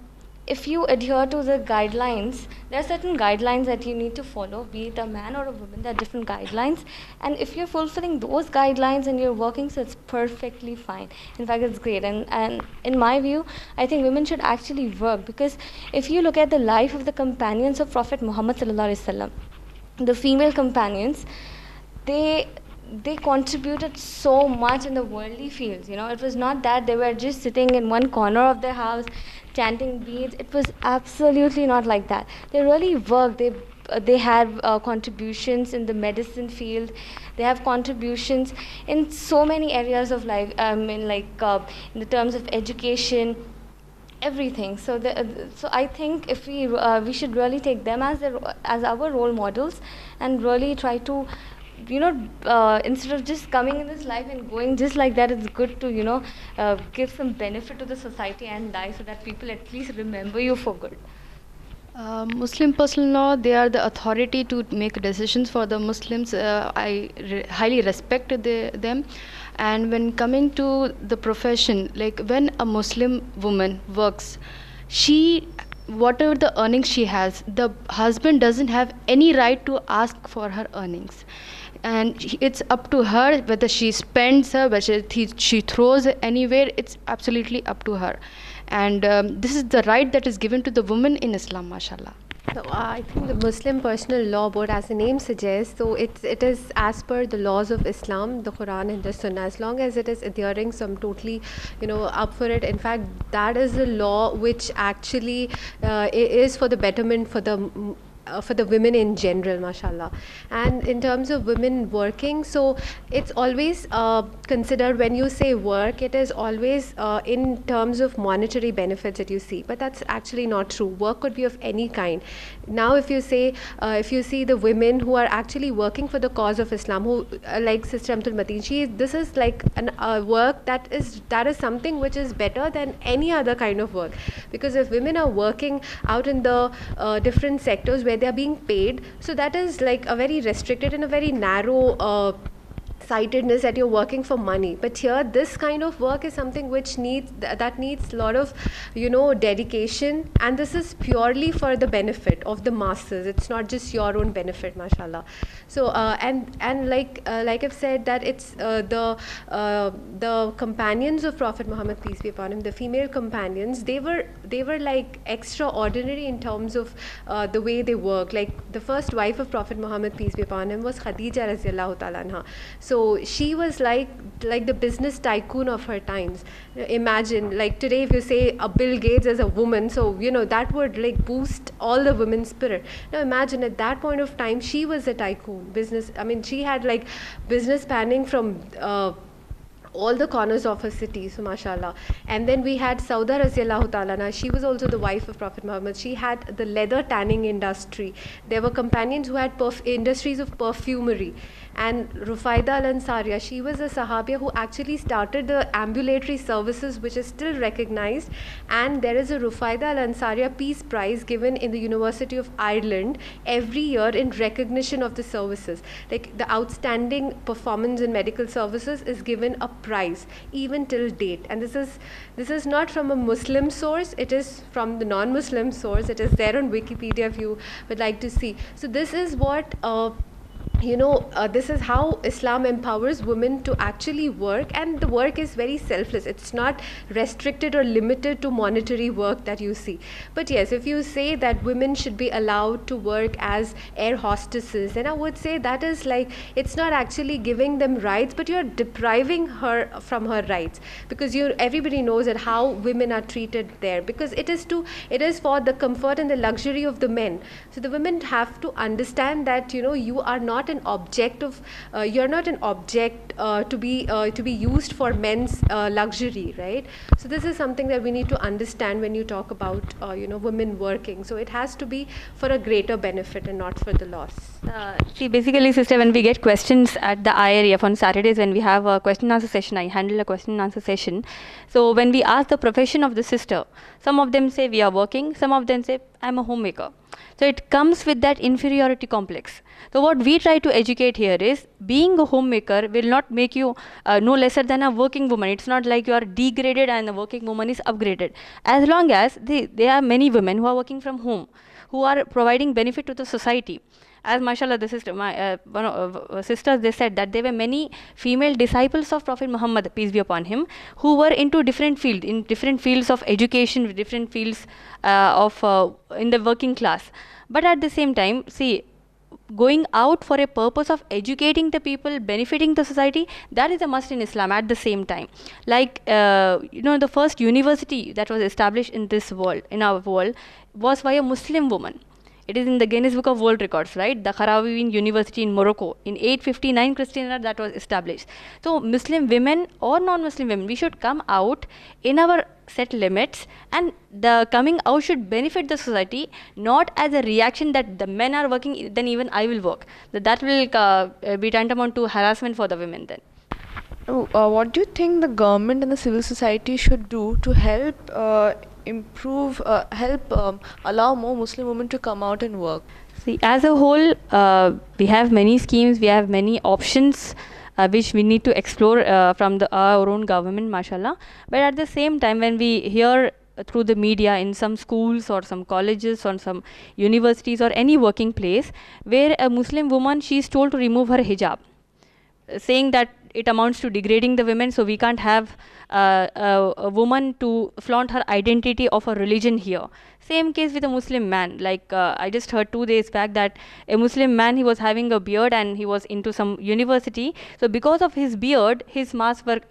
if you adhere to the guidelines, there are certain guidelines that you need to follow, be it a man or a woman, there are different guidelines. And if you're fulfilling those guidelines and you're working, so it's perfectly fine. In fact, it's great. And in my view, I think women should actually work, because if you look at the life of the companions of Prophet Muhammad sallallahu alaihi wasallam, the female companions, they contributed so much in the worldly fields. It was not that they were just sitting in one corner of their house chanting beads. It was absolutely not like that. They really worked. They had contributions in the medicine field. They have contributions in so many areas of life. In the terms of education, everything. So I think if we should really take them as our role models, and really try to, instead of just coming in this life and going just like that, it's good to give some benefit to the society and die, so that people at least remember you for good. Muslim personal law, they are the authority to make decisions for the Muslims. I highly respect them. And when coming to the profession, like when a Muslim woman works, whatever the earnings she has, the husband doesn't have any right to ask for her earnings. And it's up to her whether she spends her, whether she throws anywhere. It's absolutely up to her. And this is the right that is given to the woman in Islam, mashallah. So I think the Muslim personal law board, as the name suggests, so it is as per the laws of Islam, the Quran and the Sunnah. As long as it is adhering, so I'm totally, up for it. In fact, that is the law which actually is for the betterment for the women in general, mashallah. And in terms of women working, so it's always considered, when you say work, it is always in terms of monetary benefits that you see, but that's actually not true. Work could be of any kind. Now if you see the women who are actually working for the cause of Islam, who like Sister Amtul Mateen, this is like a work that is something which is better than any other kind of work, because if women are working out in the different sectors where they are being paid, so that is like a very restricted and a very narrow sightedness, that you're working for money. But here, this kind of work is something which needs a lot of dedication, and this is purely for the benefit of the masses. It's not just your own benefit, mashallah. So and like I've said, that it's the companions of Prophet Muhammad, peace be upon him, the female companions, they were like extraordinary in terms of the way they work. Like the first wife of Prophet Muhammad, peace be upon him, was Khadija radhiyallahu ta'ala anha. So she was like the business tycoon of her times. Imagine, like today, if you say a Bill Gates as a woman, so that would like boost all the women's spirit. Now imagine, at that point of time, she was a tycoon. She had like business spanning from all the corners of her city, so mashallah. And then we had Sauda radhiyallahu ta'ala anha. She was also the wife of Prophet Muhammad. She had the leather tanning industry. There were companions who had industries of perfumery. And Rufaida al-Ansariya, she was a Sahabiya who actually started the ambulatory services, which is still recognized. And there is a Rufaida al-Ansariya Peace Prize given in the University of Ireland every year in recognition of the services. Like the outstanding performance in medical services is given a price even till date. And this is not from a Muslim source, it is from the non-Muslim source. It is there on Wikipedia if you would like to see. So this is what this is how Islam empowers women to actually work, and the work is very selfless. It's not restricted or limited to monetary work that you see. But yes, if you say that women should be allowed to work as air hostesses, then I would say that is like, it's not actually giving them rights, but you're depriving her from her rights, because everybody knows that how women are treated there, because it is for the comfort and the luxury of the men. So the women have to understand that you are not an object of you're not an object to be used for men's luxury, right? So this is something that we need to understand when you talk about women working. So it has to be for a greater benefit and not for the loss. See, basically, sister, when we get questions at the IREF on Saturdays, when we have a question and answer session, I handle a question and answer session. So when we ask the profession of the sister, some of them say we are working, some of them say I'm a homemaker. So it comes with that inferiority complex. So what we try to educate here is, being a homemaker will not make you no lesser than a working woman. It's not like you are degraded and the working woman is upgraded. As long as there are many women who are working from home, who are providing benefit to the society. As mashallah, the sister, one of sisters, they said that there were many female disciples of Prophet Muhammad, peace be upon him, who were into different fields of education, with different fields in the working class. But at the same time, see, going out for a purpose of educating the people, benefiting the society, that is a must in Islam at the same time. Like, the first university that was established in our world, was by a Muslim woman. It is in the Guinness Book of World Records, right? The Qarawiyyin University in Morocco. In 859 Christian era, that was established. So Muslim women or non-Muslim women, we should come out in our set limits, and the coming out should benefit the society, not as a reaction that the men are working, then even I will work. That will be tantamount to harassment for the women then. What do you think the government and the civil society should do to help allow more Muslim women to come out and work? See, as a whole, we have many schemes, we have many options which we need to explore from our own government, mashallah. But at the same time, when we hear through the media in some schools or some colleges or some universities or any working place where a Muslim woman, she is told to remove her hijab, saying that it amounts to degrading the women, so we can't have a woman to flaunt her identity of a religion here. Same case with a Muslim man. Like I just heard 2 days back that a Muslim man, he was having a beard and he was into some university. So because of his beard, his marks were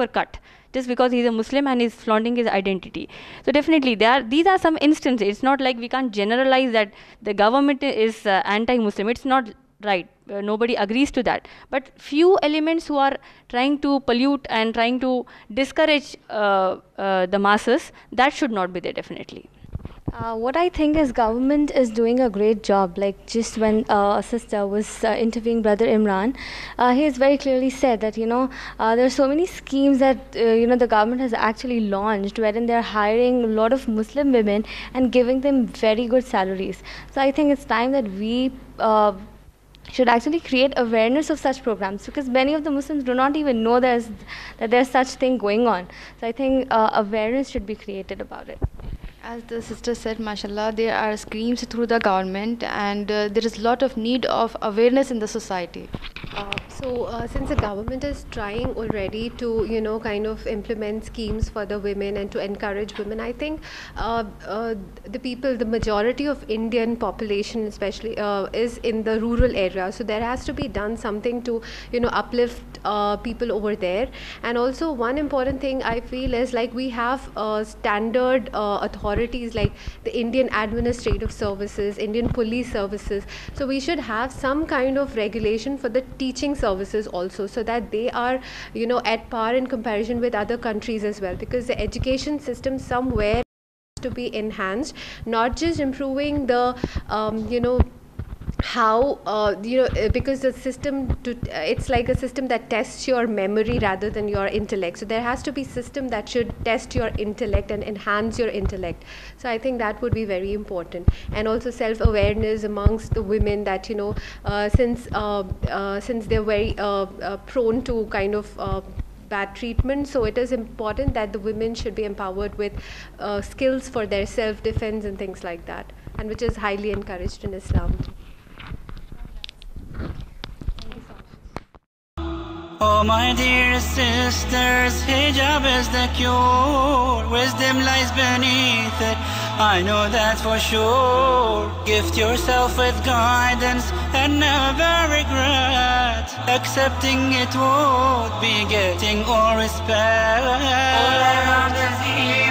cut, just because he's a Muslim and he's flaunting his identity. So definitely these are some instances. It's not like we can't generalize that the government is anti-Muslim. It's not right. Nobody agrees to that. But few elements who are trying to pollute and trying to discourage the masses, that should not be there, definitely. What I think is government is doing a great job. Like just when a sister was interviewing Brother Imran, he has very clearly said that there are so many schemes that the government has actually launched, wherein they are hiring a lot of Muslim women and giving them very good salaries. So I think it's time that we should actually create awareness of such programs, because many of the Muslims do not even know that there's such thing going on. So I think awareness should be created about it. As the sister said, mashallah, there are schemes through the government, and there is a lot of need of awareness in the society. Since the government is trying already to kind of implement schemes for the women and to encourage women, I think the majority of Indian population especially is in the rural area. So there has to be done something to uplift people over there. And also one important thing I feel is, like, we have standard authorities like the Indian Administrative Services, Indian Police Services. So we should have some kind of regulation for the teaching services also, so that they are at par in comparison with other countries as well, because the education system somewhere has to be enhanced, not just improving the because the system it's like a system that tests your memory rather than your intellect. So there has to be system that should test your intellect and enhance your intellect. So I think that would be very important. And also self-awareness amongst the women, that since they're very prone to kind of bad treatment. So it is important that the women should be empowered with skills for their self-defense and things like that, and which is highly encouraged in Islam. Oh my dear sisters, hijab is the cure. Wisdom lies beneath it, I know that for sure. Gift yourself with guidance and never regret. Accepting it won't be getting all respect. All around us here